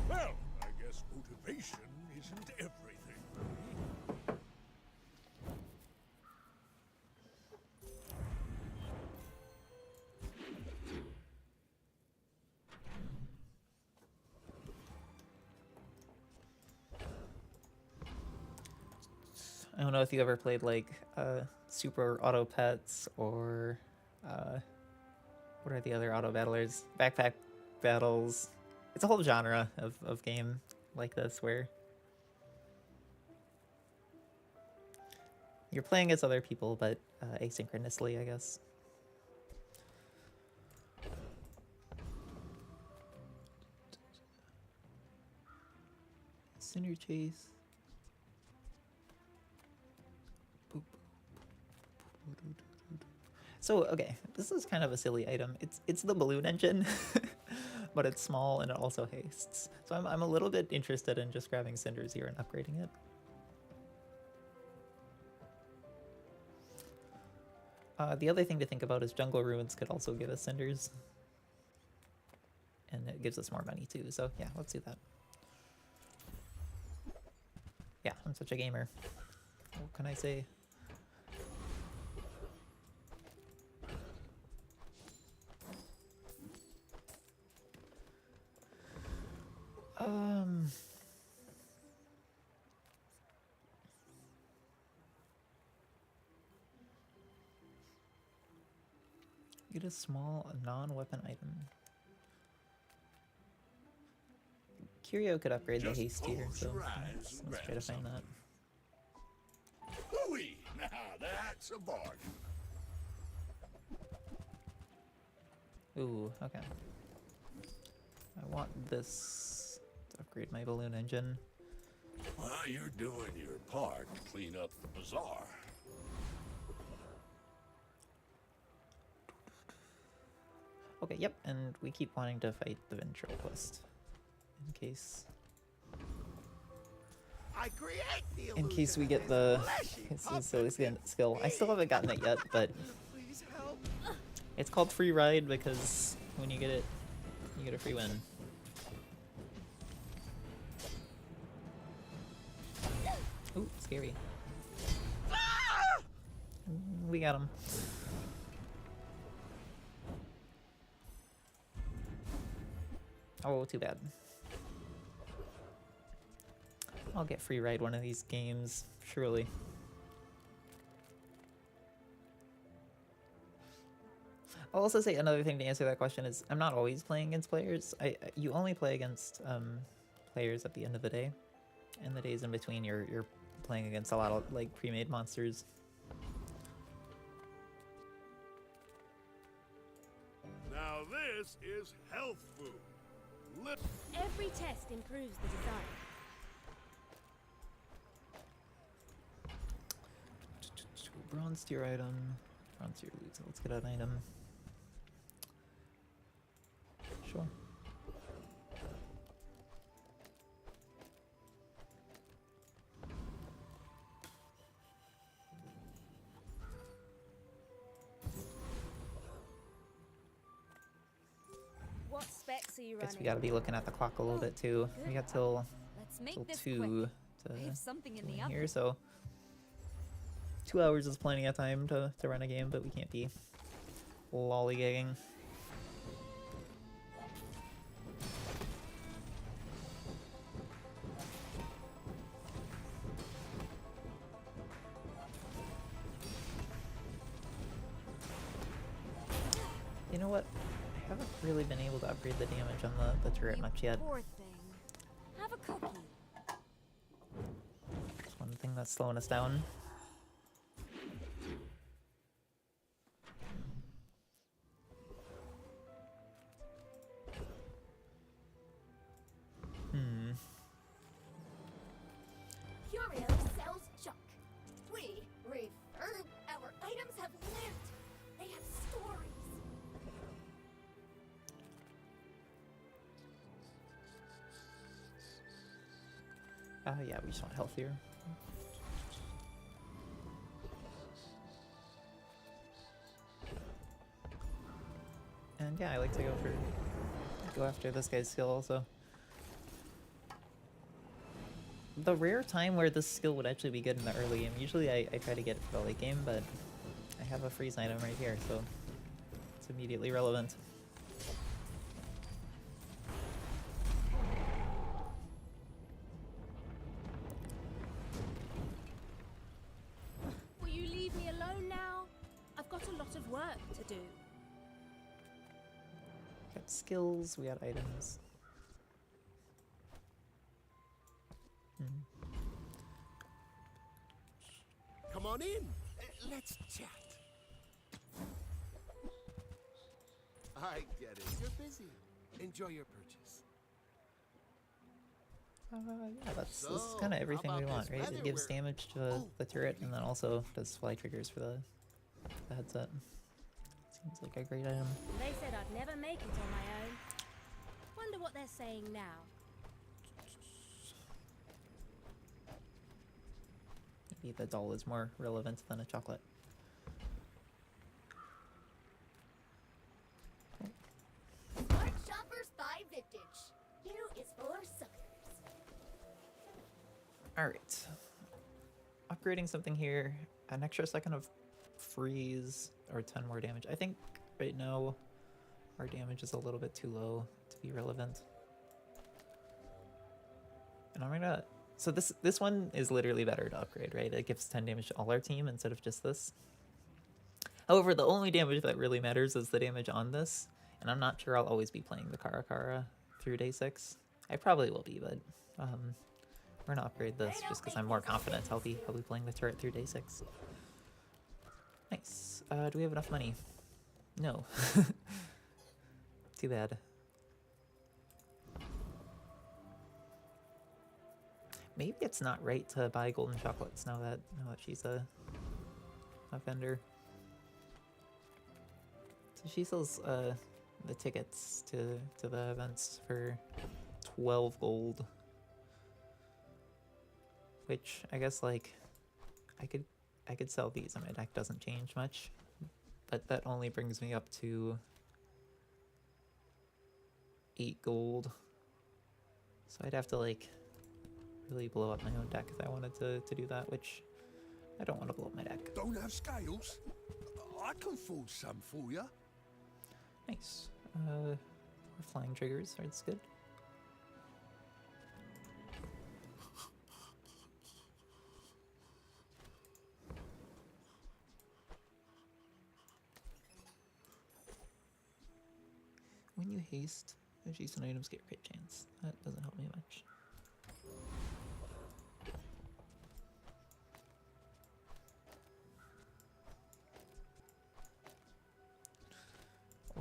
Well, I guess motivation isn't everything. I don't know if you ever played like Super Auto Pets or what are the other auto battlers? Backpack Battles. It's a whole genre of game like this where you're playing as other people, but asynchronously, I guess. Cinder Chase. So, okay, this is kind of a silly item. It's the balloon engine, but it's small and it also hastes. So I'm a little bit interested in just grabbing cinders here and upgrading it. The other thing to think about is Jungle Ruins could also give us cinders. And it gives us more money too, so yeah, let's do that. Yeah, I'm such a gamer. What can I say? Get a small non-weapon item. Curio could upgrade the haste here, so let's try to find that. Ooh-wee! Now that's a bargain. Ooh, okay. I want this to upgrade my balloon engine. Well, you're doing your part to clean up the bazaar. Okay, yep, and we keep wanting to fight the ventriloquist. In case we get the silly skill. I still haven't gotten it yet, but it's called free ride because when you get it, you get a free win. Ooh, scary. We got him. Oh, too bad. I'll get free ride one of these games, surely. I'll also say another thing to answer that question is I'm not always playing against players. You only play against players at the end of the day. And the days in between you're playing against a lot of like pre-made monsters. Now this is health food. Every test improves the design. Bronze tier item. Bronze tier loot. So let's get an item. Sure. What specs are you Guess running? we gotta be looking at the clock a little bit too. We got till Let's make till this 2 quick. I have something in the in oven. here, so 2 hours is plenty of time to run a game, but we can't be lollygagging. You know what? I haven't really been able to upgrade the damage on the turret much yet. Poor thing. Have a cookie. That's one thing that's slowing us down. Curio sells junk. We refurb. Our items have lived. They have stories. Yeah, we just want healthier. And yeah, I like to go after this guy's skill also. The rare time where this skill would actually be good in the early game. Usually I try to get it for the late game, but I have a freeze item right here, so it's immediately relevant. work to do. Got skills, we got items. Come on in. Let's chat. I get it. You're busy. Enjoy your purchase. Yeah, this is So, kind of how everything we about want, this right? It weather gives we're- damage to the turret and then also does fly triggers for the headset. Seems like a great item. They said I'd never make it on my own. Wonder what they're saying now. Maybe the doll is more relevant than a chocolate. Smart shoppers buy vintage. U is for suckers. Alright. Upgrading something here. An extra second of freeze or 10 more damage. I think right now our damage is a little bit too low to be relevant. And I'm gonna... So this one is literally better to upgrade, right? It gives 10 damage to all our team instead of just this. However, the only damage that really matters is the damage on this. And I'm not sure I'll always be playing the Karakara through day 6. I probably will be, but we're gonna upgrade this just because I'm more confident I'll be playing the turret through day 6. Nice. Do we have enough money? No. Too bad. Maybe it's not right to buy golden chocolates now that she's a vendor. So she sells the tickets to the events for 12 gold. Which I guess like I could sell these and my deck doesn't change much. But that only brings me up to 8 gold. So I'd have to like really blow up my own deck if I wanted to do that, which I don't want to blow up my deck. Don't have scales? I can forge some for you. Nice. More flying triggers, that's good. When you haste, adjacent items get crit chance. That doesn't help me much.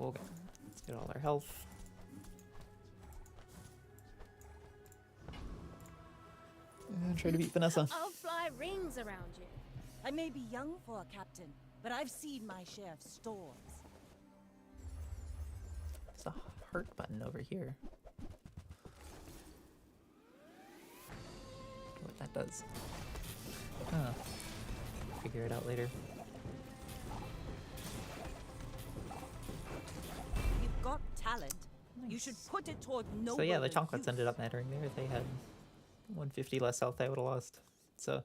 Okay, let's get all our health. And try to beat Vanessa. I'll fly rings around you. I may be young for a captain, but I've seen my share of storms. There's a heart button over here. What that does. Oh. Figure it out later. You've got talent. You should put it toward noble. So yeah, the chocolates ended up mattering there. They had 150 less health I would have lost. So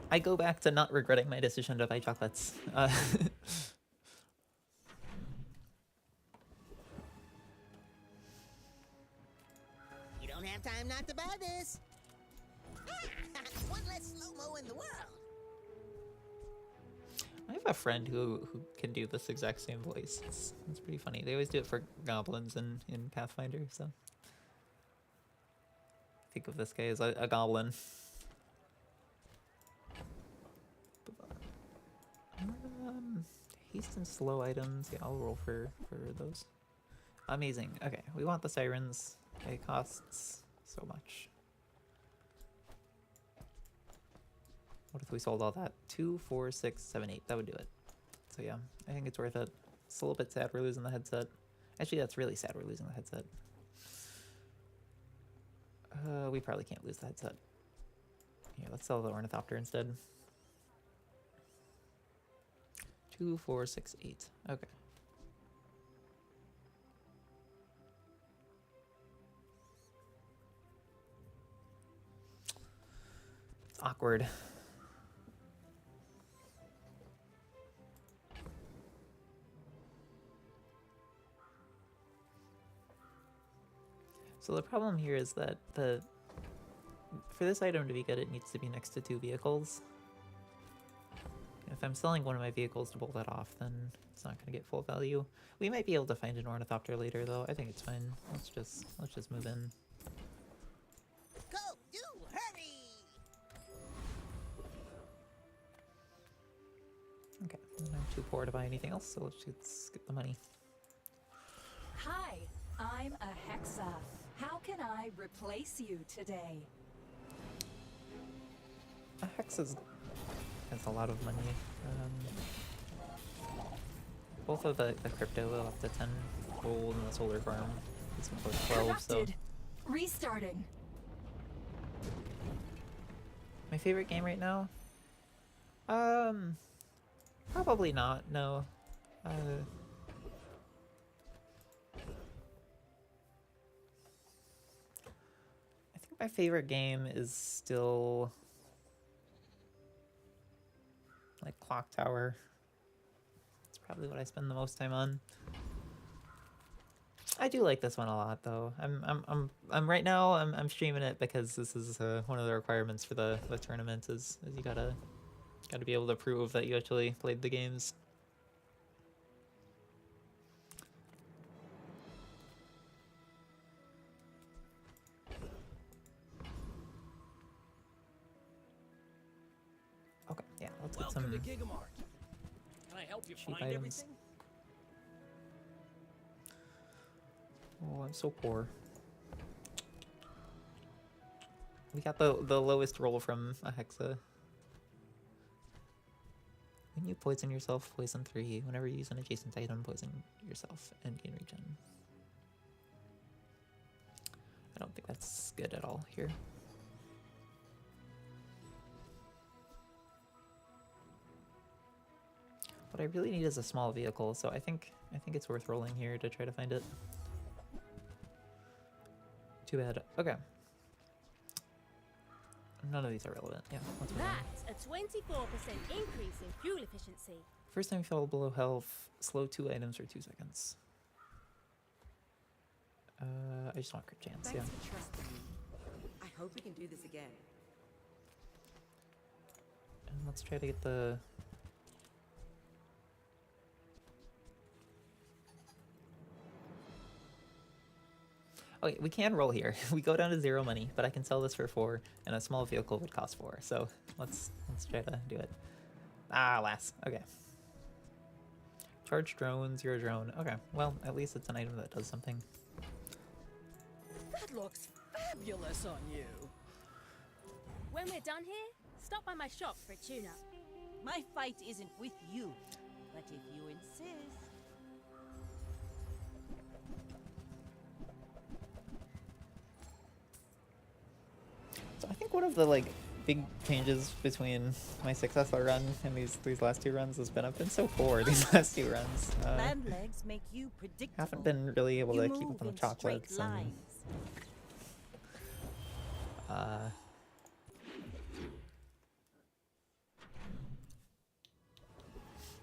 I go back to not regretting my decision to buy chocolates. You don't have time not to buy this. One less slow-mo in the world. I have a friend who can do this exact same voice. It's pretty funny. They always do it for goblins in Pathfinder, so think of this guy as a goblin. Haste and slow items. Yeah, I'll roll for those. Amazing. Okay, we want the sirens. It costs so much. What if we sold all that? 2, 4, 6, 7, 8. That would do it. So yeah, I think it's worth it. It's a little bit sad we're losing the headset. Actually, that's really sad we're losing the headset. We probably can't lose the headset. Here, let's sell the Ornithopter instead. 2, 4, 6, 8. Okay. It's awkward. So the problem here is that for this item to be good, it needs to be next to 2 vehicles. If I'm selling one of my vehicles to pull that off, then it's not gonna get full value. We might be able to find an ornithopter later, though. I think it's fine. Let's just move in. Go, do, hurry! Okay, and I'm too poor to buy anything else, so let's get the money. Hi, I'm a Hexa. How can I replace you today? Hex has a lot of money. Both of the crypto will up to 10 gold and the solar farm is both 12, so... Corrupted. Restarting. My favorite game right now? Probably not, no. I think my favorite game is still like Clock Tower. It's probably what I spend the most time on. I do like this one a lot, though. I'm right now. I'm streaming it because this is one of the requirements for the tournament. Is you gotta be able to prove that you actually played the games. Okay, yeah, let's get some Welcome to Gigamart. Can I help you cheap find items. everything? Oh, I'm so poor. We got the lowest roll from a Hexa. When you poison yourself, poison 3. Whenever you use an adjacent item, poison yourself and gain regen. I don't think that's good at all here. What I really need is a small vehicle, so I think it's worth rolling here to try to find it. Too bad. Okay. None of these are relevant. Yeah, let's move on. That's a 24% increase in fuel efficiency. First time you fall below health, slow 2 items for 2 seconds. I just want crit chance, yeah. Thanks for trusting me. I hope we can do this again. And let's try to get the... Okay, we can roll here. We go down to 0 money, but I can sell this for 4, and a small vehicle would cost 4. So let's try to do it. Ah, alas. Okay. Charge drone, 0 drone. Okay, well, at least it's an item that does something. That looks fabulous on you. When we're done here, stop by my shop for a tune-up. My fight isn't with you, but if you insist. So I think one of the like big changes between my successful run and these last 2 runs has been I've been so poor these last 2 runs. Land legs make you predictable. Haven't been really able You to keep move up on the in straight chocolates and lines.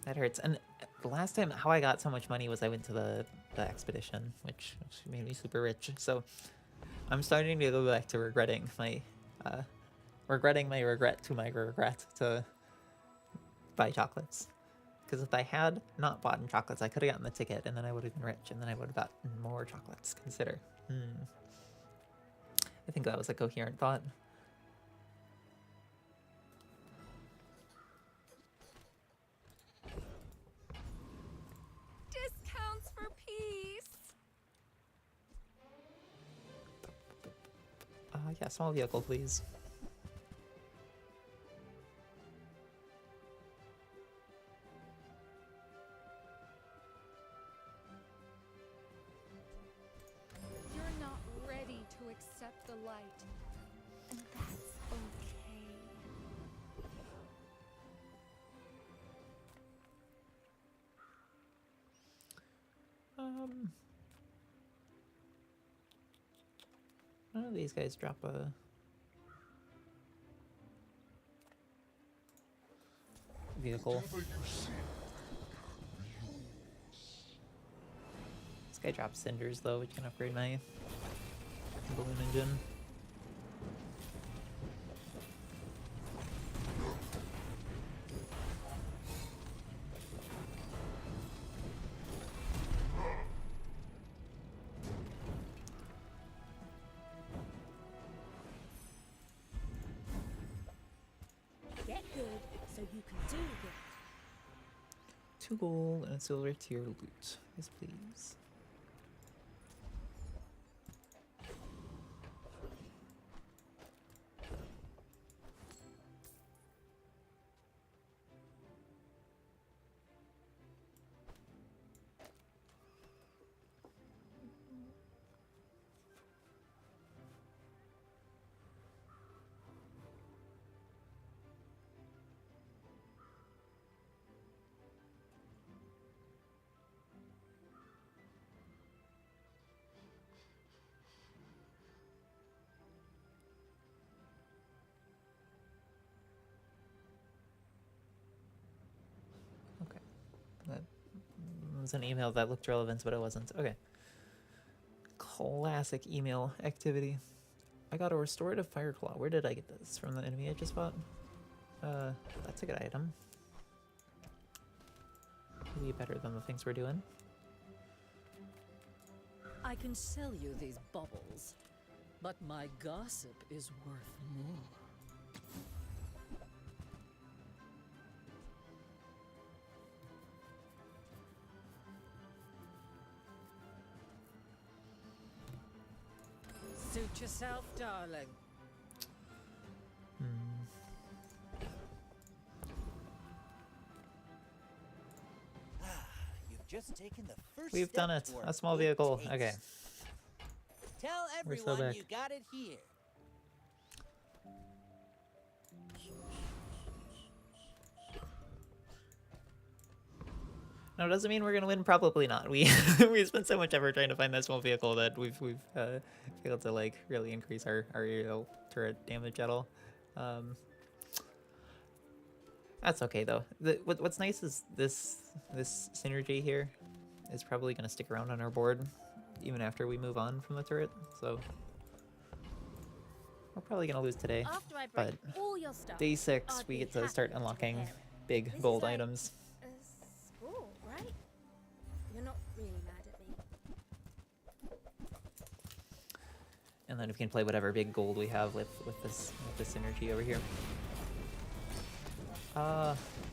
that hurts. And the last time how I got so much money was I went to the expedition, which made me super rich. So I'm starting to go back to regretting my regret to my regret to buy chocolates. Because if I had not bought chocolates, I could have gotten the ticket, and then I would have been rich, and then I would have gotten more chocolates. Consider. I think that was a coherent thought. Discounts for peace. Yeah, small vehicle, please. You're not ready to accept the light. And that's okay. None of these guys drop a... vehicle. This guy drops cinders though, which can upgrade my balloon engine. so you can do good. 2 gold and a silver tier loot. Yes, please. That was an email that looked relevant, but it wasn't. Okay. Classic email activity. I got a restorative fireclaw. Where did I get this? From the enemy I just fought? That's a good item. Maybe better than the things we're doing. I can sell you these bubbles, but my gossip is worth more. Suit yourself, darling. You've just taken the first We've step done it. toward A small good vehicle. taste. Okay. Tell We're still everyone back. you got it here. No, it doesn't mean we're gonna win. Probably not. We we spent so much effort trying to find that small vehicle that we've failed to like really increase our aerial turret damage at all. That's okay though. What's nice is this synergy here is probably gonna stick around on our board even after we move on from the turret. So we're probably gonna lose today, After I but break all your stuff, day 6 I'd we be get to happy start to unlocking repair it. big This is gold like items. a score, right? You're not really mad at me. And then we can play whatever big gold we have with this synergy over here.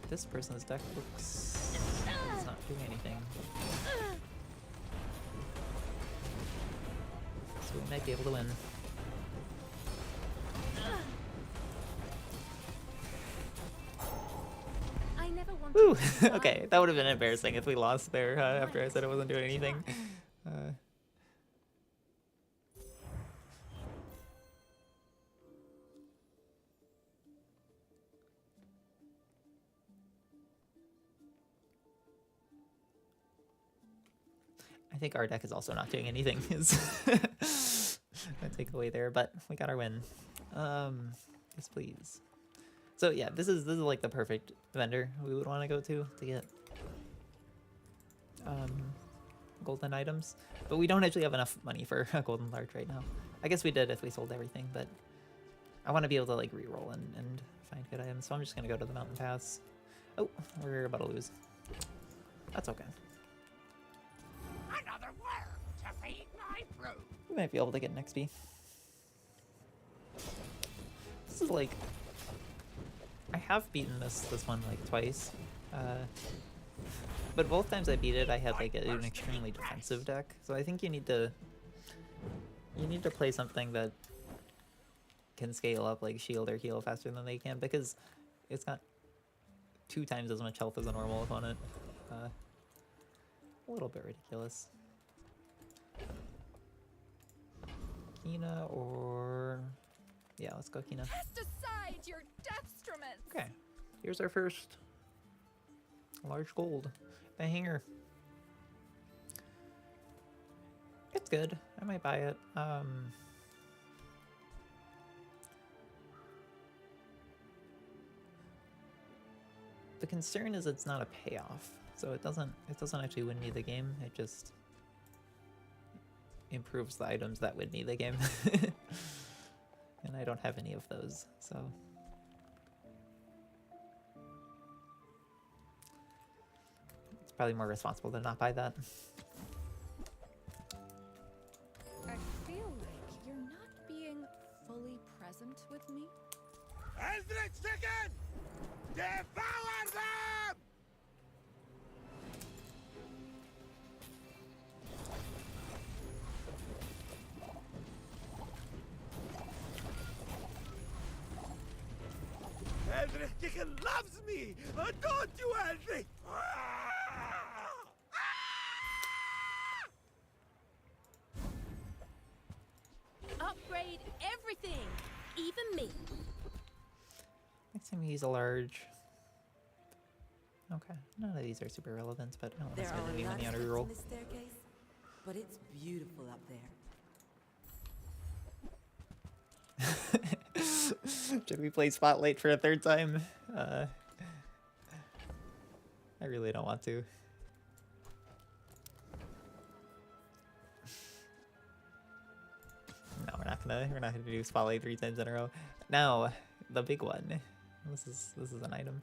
This person's deck looks it's not doing anything. So we might be able to win. I never wanted Woo! to die. Okay, that would have been embarrassing if we lost there after I said I wasn't doing anything. I think our deck is also not doing anything. Is a takeaway there, but we got our win. Yes, please. So yeah, this is like the perfect vendor we would want to go to get golden items, but we don't actually have enough money for a golden large right now. I guess we did if we sold everything, but I want to be able to like re-roll and find good items, so I'm just gonna go to the mountain pass. Oh, we're about to lose. That's okay. Another worm to feed my brood. We might be able to get an XP. This is like, I have beaten this one like twice, but both times I beat it, I had like an extremely defensive deck. So I think you need to play something that can scale up, like shield or heal faster than they can, because it's got 2 times as much health as a normal opponent. A little bit ridiculous. Kina or... yeah, let's go Kina. Cast aside your deathstruments. Okay, here's our first large gold. The hanger. It's good. I might buy it. The concern is it's not a payoff, so it doesn't actually win me the game. It just improves the items that win me the game. And I don't have any of those, so it's probably more responsible to not buy that. I feel like you're not being fully present with me. Eldritch Chicken! Devour them! Elric Dickon loves me! Don't you, Elric? Upgrade everything, even me. Next time we use a large. Okay, none of these are super relevant, but I don't There necessarily are need money lots on a in reroll. this staircase, but it's beautiful up there. Should we play Spotlight for a third time? I really don't want to. No, we're not gonna do Spotlight 3 times in a row. Now, the big one. This is an item.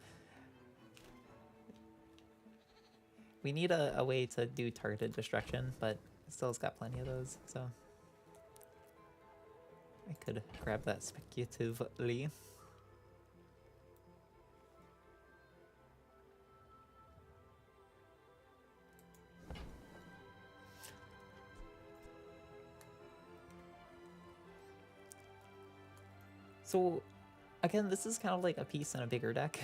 We need a way to do targeted destruction, but still's got plenty of those, so I could grab that speculatively. So, again, this is kind of like a piece in a bigger deck,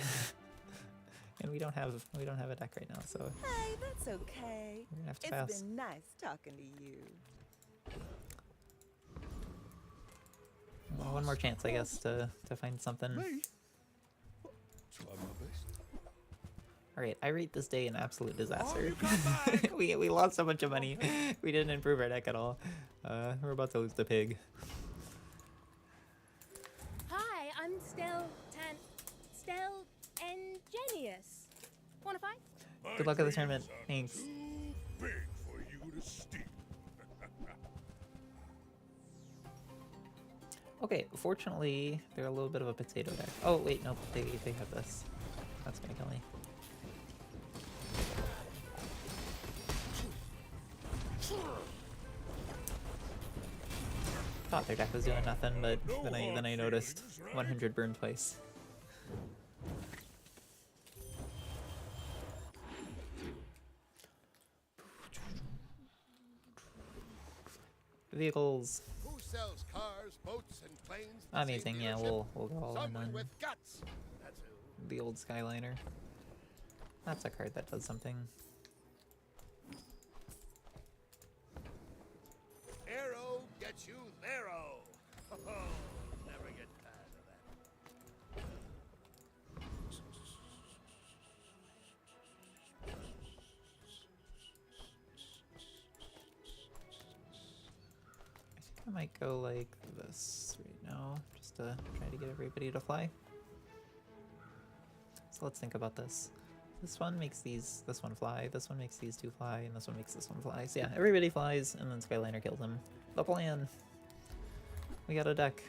and we don't have a deck right now. So Hey, that's okay. we're gonna have to It's pass. been nice talking to you. Well, one more chance, I guess, to find something. Me? Try my best. All right, I rate this day an absolute disaster. we lost a bunch of money. We didn't improve our deck at all. We're about to lose the pig. Hi, I'm Stel Engenius. Wanna fight? Good luck at the tournament. Thanks. Too big for you to steal. Okay, fortunately, they're a little bit of a potato deck. Oh, wait, no, they have this. That's gonna kill me. Thought their deck was doing nothing, but then I noticed 100 burn twice. Vehicles. Who sells cars, boats, and planes? at the same Amazing, yeah, dealership? we'll go all in Someone on with guts. That's who. the old Skyliner. That's a card that does something. Arrow gets you thero. Oh, never get tired of that. I think I might go like this right now, just to try to get everybody to fly. So let's think about this. This one makes this one fly, this one makes these two fly, and this one makes this one fly. So yeah, everybody flies, and then Skyliner kills them. The plan. We got a deck.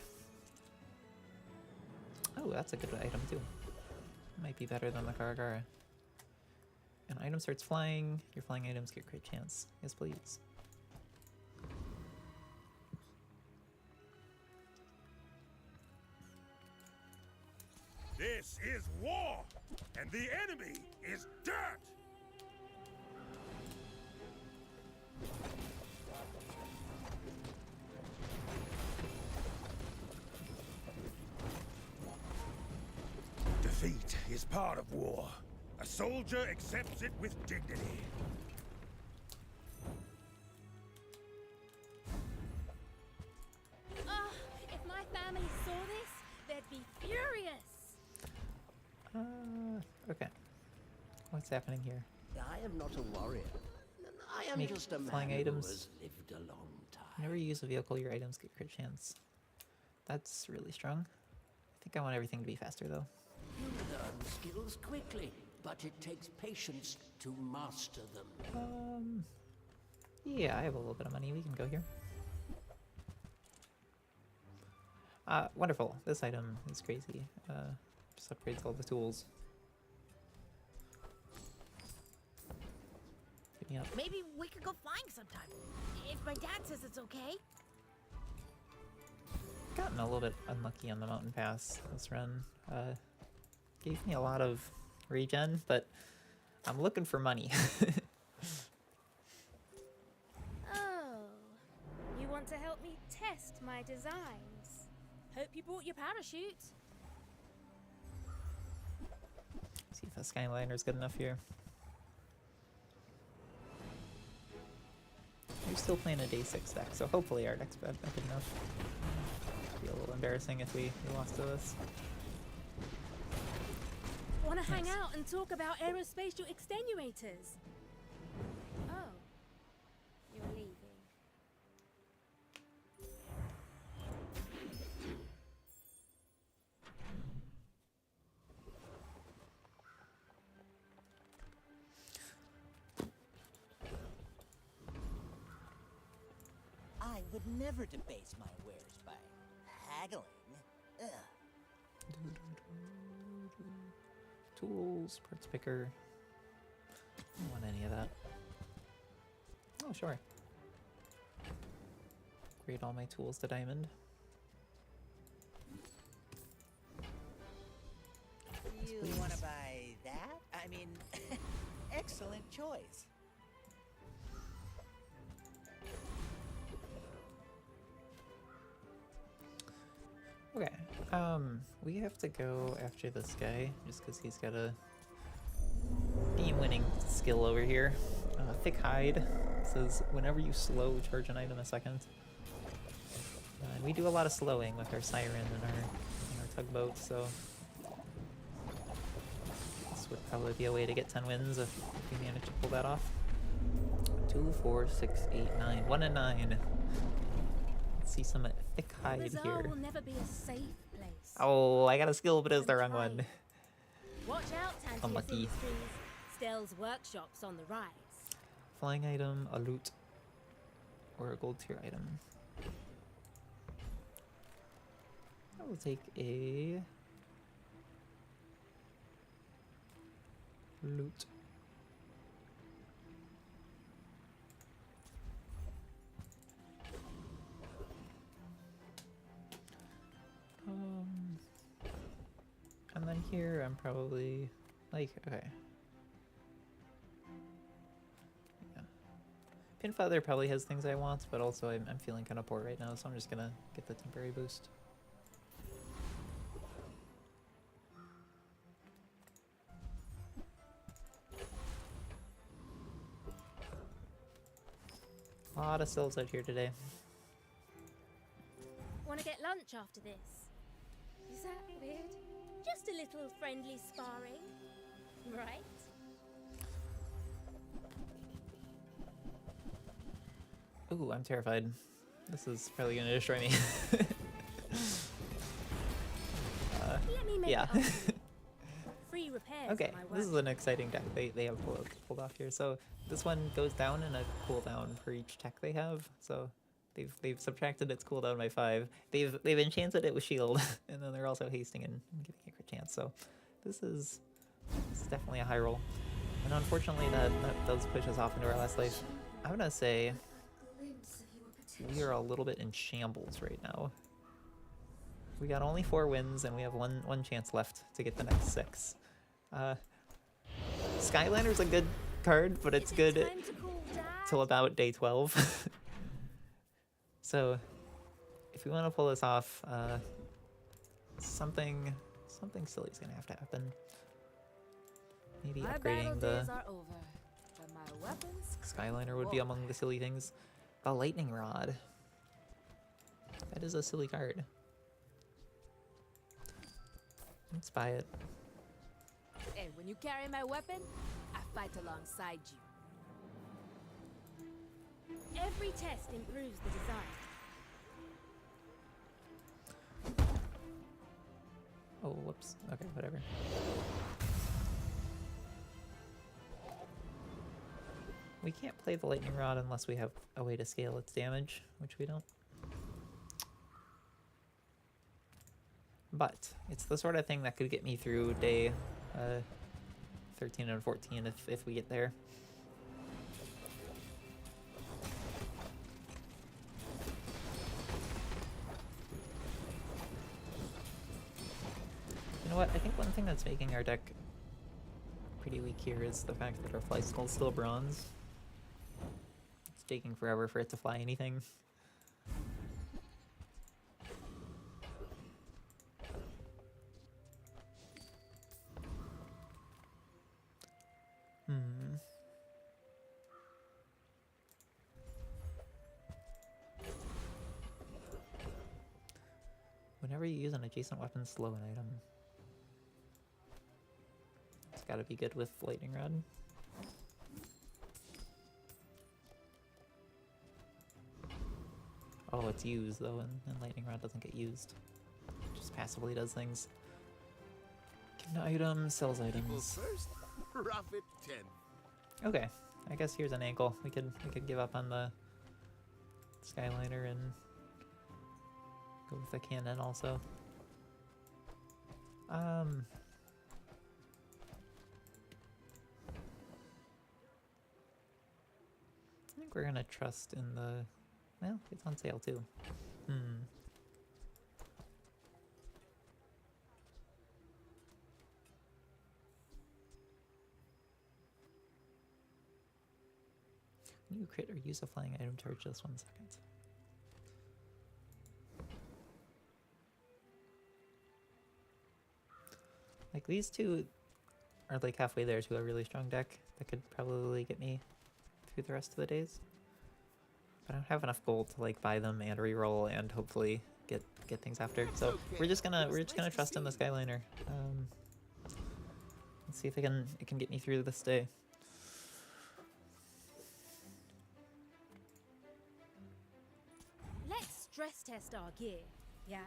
Oh, that's a good item too. Might be better than the Karagara. An item starts flying, your flying items get crit chance. Yes, please. This is war, and the enemy is dirt! Defeat is part of war. A soldier accepts it with dignity. If my family saw this, they'd be furious. Okay. What's happening here? I am not a warrior. I am Make just a man flying who items. has lived a long time. Whenever you use a vehicle, your items get crit chance. That's really strong. I think I want everything to be faster though. You learn skills quickly, but it takes patience to master them. Yeah, I have a little bit of money. We can go here. Wonderful. This item is crazy. Just upgrades all the tools. Get me up. Maybe we could go flying sometime. If my dad says it's okay. Gotten a little bit unlucky on the mountain pass this run. gave me a lot of regen, but I'm looking for money. Oh, you want to help me test my designs? Hope you brought your parachute. See if the Skyliner's good enough here. We're still playing a day 6 deck, so hopefully our deck's good enough. It'd be a little embarrassing if we lost to this. Want to hang out and talk about aerospatial extenuators? Oh, you're leaving. I would never debase my wares by haggling. Ugh. Tools, parts picker. I don't want any of that. Oh, sure. Upgrade all my tools to diamond. You want to buy that? I mean, excellent choice. Okay, we have to go after this guy, just because he's got a game-winning skill over here. Thick Hide says, whenever you slow, charge an item a second. And we do a lot of slowing with our Siren and our tugboat, so this would probably be a way to get 10 wins if we manage to pull that off. 2, 4, 6, 8, 9. 1 and 9. See some Thick Hide Bazaar here. will never be a safe place. Oh, I got a skill, but it's the wrong one. Watch out, Tantius Unlucky. Industries. Stell's workshops on the rise. Flying item, a loot, or a gold tier item. I will take a loot. And then here I'm probably like, okay. Yeah. Pinfeather probably has things I want, but also I'm feeling kind of poor right now, so I'm just gonna get the temporary boost. A lot of sills out here today. Want to get lunch after this? Is that weird? Just a little friendly sparring, right? Ooh, I'm terrified. This is probably gonna destroy me. Let me make yeah. it up to you. Free repairs. Okay, on my this is work. an exciting deck they have pulled off here. So this one goes down in a cooldown for each tech they have. So they've subtracted its cooldown by 5. They've enchanted it with shield, and then they're also hasting and giving it a crit chance. So this is definitely a high roll. And unfortunately that does push us off into our last life. I'm gonna say we are a little bit in shambles right now. We got only 4 wins, and we have one chance left to get the next 6. Skyliner's a good card, but it's good till about day 12. So, if we want to pull this off, something silly's gonna have to happen. Maybe My battle upgrading the days are over, but my weapons Skyliner would be among the silly things. The Lightning Rod. That is a silly card. Let's buy it. And when you carry my weapon, I fight alongside you. Every test improves the design. Oh, whoops. Okay, whatever. We can't play the Lightning Rod unless we have a way to scale its damage, which we don't. But it's the sort of thing that could get me through day 13 and 14 if we get there. You know what? I think one thing that's making our deck pretty weak here is the fact that our fly skull's still bronze. It's taking forever for it to fly anything. Whenever you use an adjacent weapon, slow an item. It's gotta be good with Lightning Rod. Oh, it's used though, and Lightning Rod doesn't get used. It just passively does things. Given items, sells items. First, profit 10. Okay, I guess here's an ankle. We could give up on the Skyliner and go with the cannon also. I think we're gonna trust in the... Well, it's on sale too. When you crit or use a flying item, charge just 1 second. Like, these two are like halfway there to a really strong deck that could probably get me through the rest of the days. But I don't have enough gold to like buy them and reroll and hopefully get things after. So we're just gonna trust in the Skyliner. Let's see if it can get me through this day. Let's stress test our gear, yeah?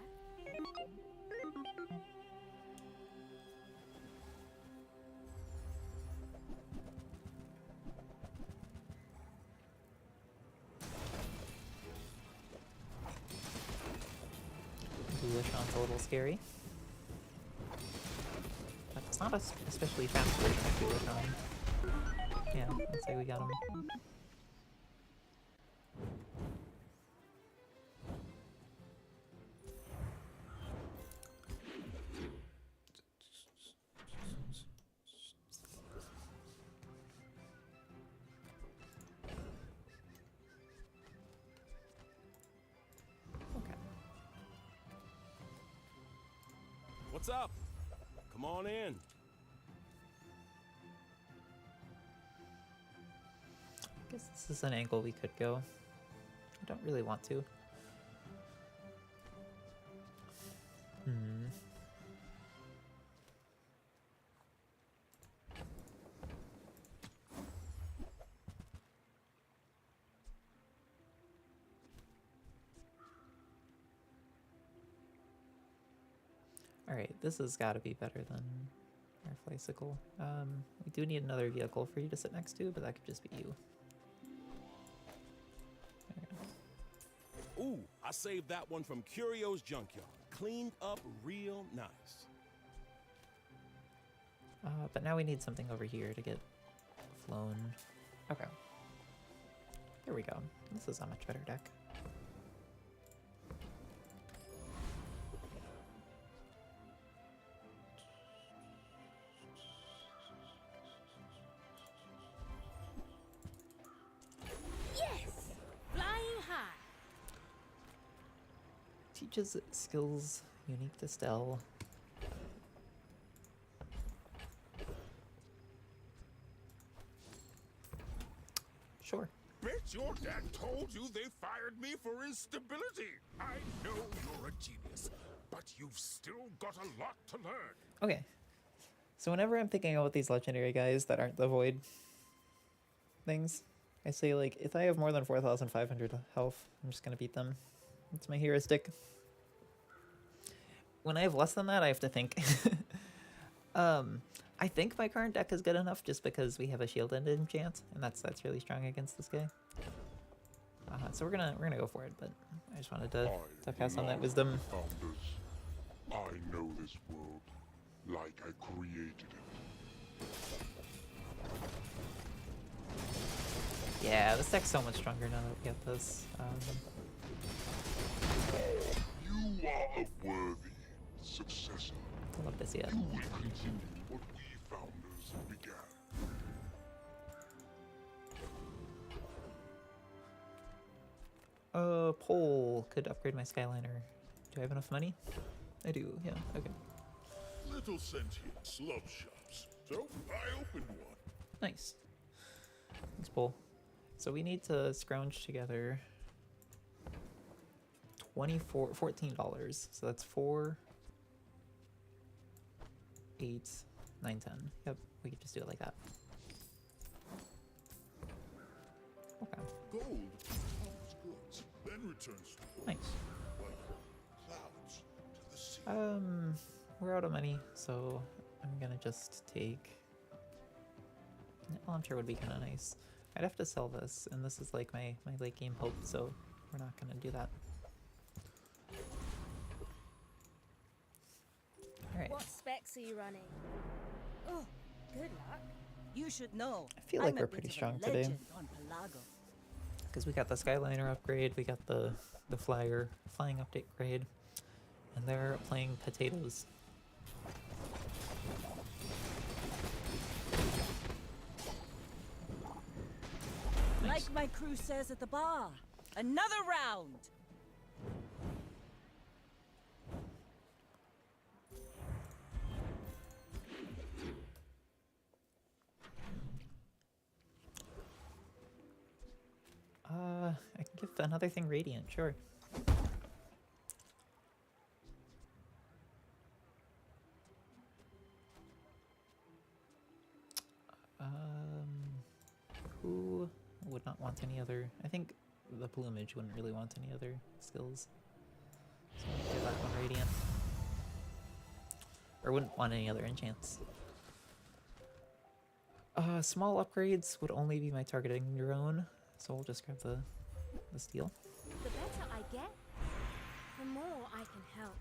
Dualishon's a little scary. But it's not a especially fast version of Dualishon. Yeah, let's say we got him. What's up? Come on in. I guess this is an angle we could go. I don't really want to. Alright, this has got to be better than our Flysicle. We do need another vehicle for you to sit next to, but that could just be you. Ooh, I saved that one from Curio's Junkyard. Cleaned up real nice. But now we need something over here to get flown. Okay. Here we go. This is a much better deck. Teaches skills unique to Stell. Sure. Bet your dad told you they fired me for instability. I know you're a genius, but you've still got a lot to learn. Okay. So whenever I'm thinking about these legendary guys that aren't the void things, I say, like, if I have more than 4,500 health, I'm just gonna beat them. It's my heuristic. When I have less than that, I have to think. I think my current deck is good enough just because we have a shielded enchant, and that's really strong against this guy. So we're gonna go for it, but I just wanted to pass on that wisdom. Founders, I know this world like I created it. Yeah, this deck's so much stronger now that we have this. You are a worthy successor. I'd love to see it. You will continue what we founders began. Pole could upgrade my Skyliner. Do I have enough money? I do, yeah, okay. Little sentient slub shops. So I opened one. Nice. Thanks, Pole. So we need to scrounge together $14. So that's 4, 8, 9, 10. Yep, we could just do it like that. Okay. Gold becomes goods, then returns to Nice. like clouds to the sea. We're out of money, so I'm gonna just take. An launcher would be kind of nice. I'd have to sell this, and this is like my late game hope, so we're not gonna do that. Alright. What specs are you running? Oh, good luck. You should know. I feel like I'm we're a pretty bit of a strong today. legend on Pelago. Because we got the Skyliner upgrade, we got the flying update grade, and they're playing potatoes. Nice. Like my crew says at the bar, another round. I can give another thing radiant, sure. Who would not want any other? I think the plumage wouldn't really want any other skills. So I'll give that one radiant. Or wouldn't want any other enchants. Small upgrades would only be my targeting drone, so we'll just grab the steel. The better I get, the more I can help.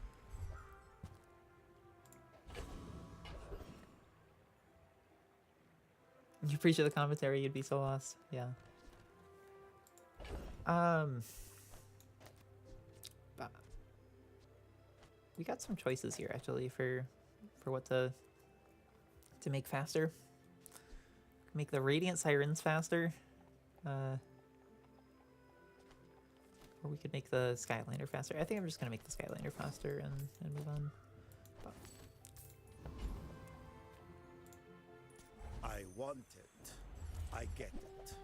You appreciate the commentary, you'd be so lost. Yeah. But we got some choices here actually for what to make faster. Make the Radiant Sirens faster. Or we could make the Skyliner faster. I think I'm just gonna make the Skyliner faster and move on. But I want it. I get it.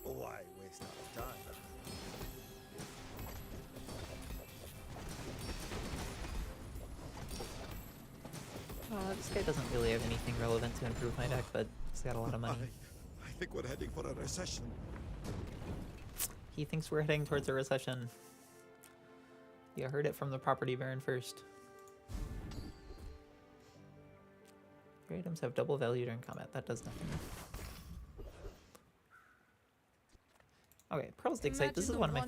Why waste our time? this guy doesn't really have anything relevant to improve my deck, but he's got a lot of money. I think we're heading for a recession. He thinks we're heading towards a recession. You heard it from the property baron first. Your items have double value during combat. That does nothing. Okay, Pearl's Dig Site. This is one of my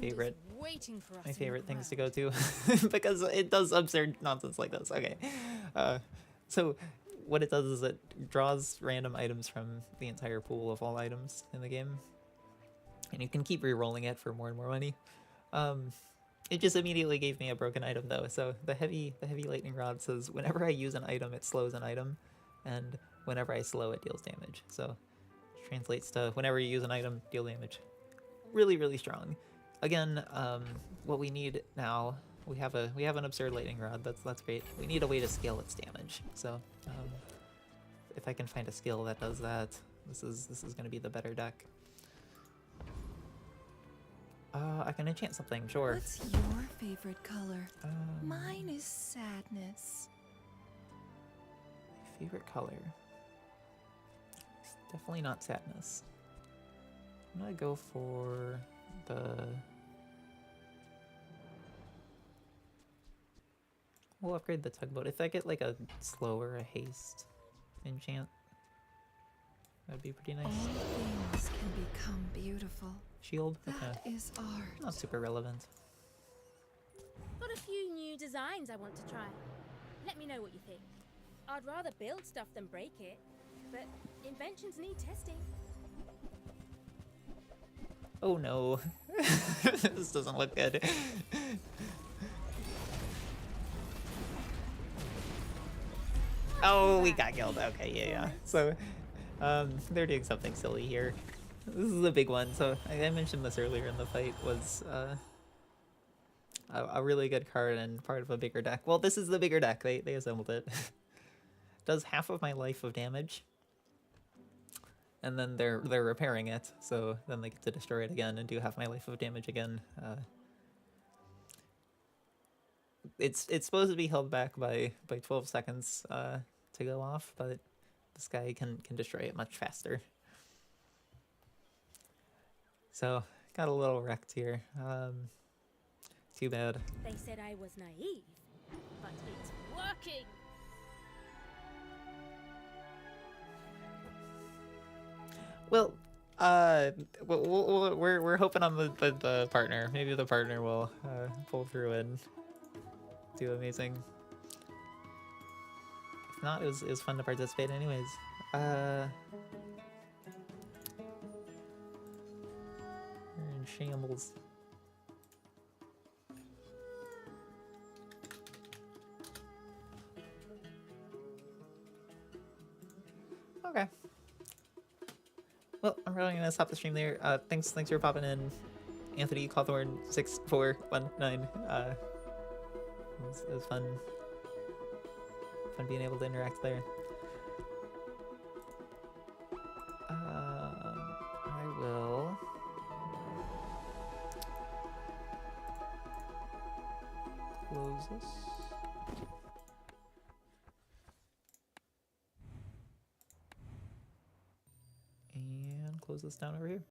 favorite things to go to because it does absurd nonsense like this. Okay, so what it does is it draws random items from the entire pool of all items in the game, and you can keep re-rolling it for more and more money. It just immediately gave me a broken item though. So the heavy lightning rod says whenever I use an item, it slows an item, and whenever I slow, it deals damage. So it translates to whenever you use an item, deal damage. Really, really strong. Again, what we need now, we have an absurd lightning rod. That's great. We need a way to scale its damage. So if I can find a skill that does that, this is going to be the better deck. I can enchant something, sure. What's your favorite color? Mine is sadness. Favorite color? It's definitely not sadness. I'm gonna go for the... We'll upgrade the tugboat. If I get like a slow or a haste enchant, that'd be pretty nice. All things can become beautiful. Shield? That Okay. is art. Not super relevant. Got a few new designs I want to try. Let me know what you think. I'd rather build stuff than break it, but inventions need testing. Oh no. This doesn't look good. Oh, we got killed. Okay, yeah. So, they're doing something silly here. This is a big one. So I mentioned this earlier in the fight. Was a really good card and part of a bigger deck. Well, this is the bigger deck. They assembled it. Does half of my life of damage, and then they're repairing it. So then they get to destroy it again and do half my life of damage again. It's supposed to be held back by 12 seconds to go off, but this guy can destroy it much faster. So got a little wrecked here. Too bad. They said I was naive, but it's working. Well, we're hoping on the partner. Maybe the partner will pull through and do amazing. If not, it was fun to participate anyways. We're in shambles. Okay. Well, I'm really gonna stop the stream there. Thanks for popping in, Anthony Cawthorn 6419. It was fun being able to interact there. I will close this. And close this down over here.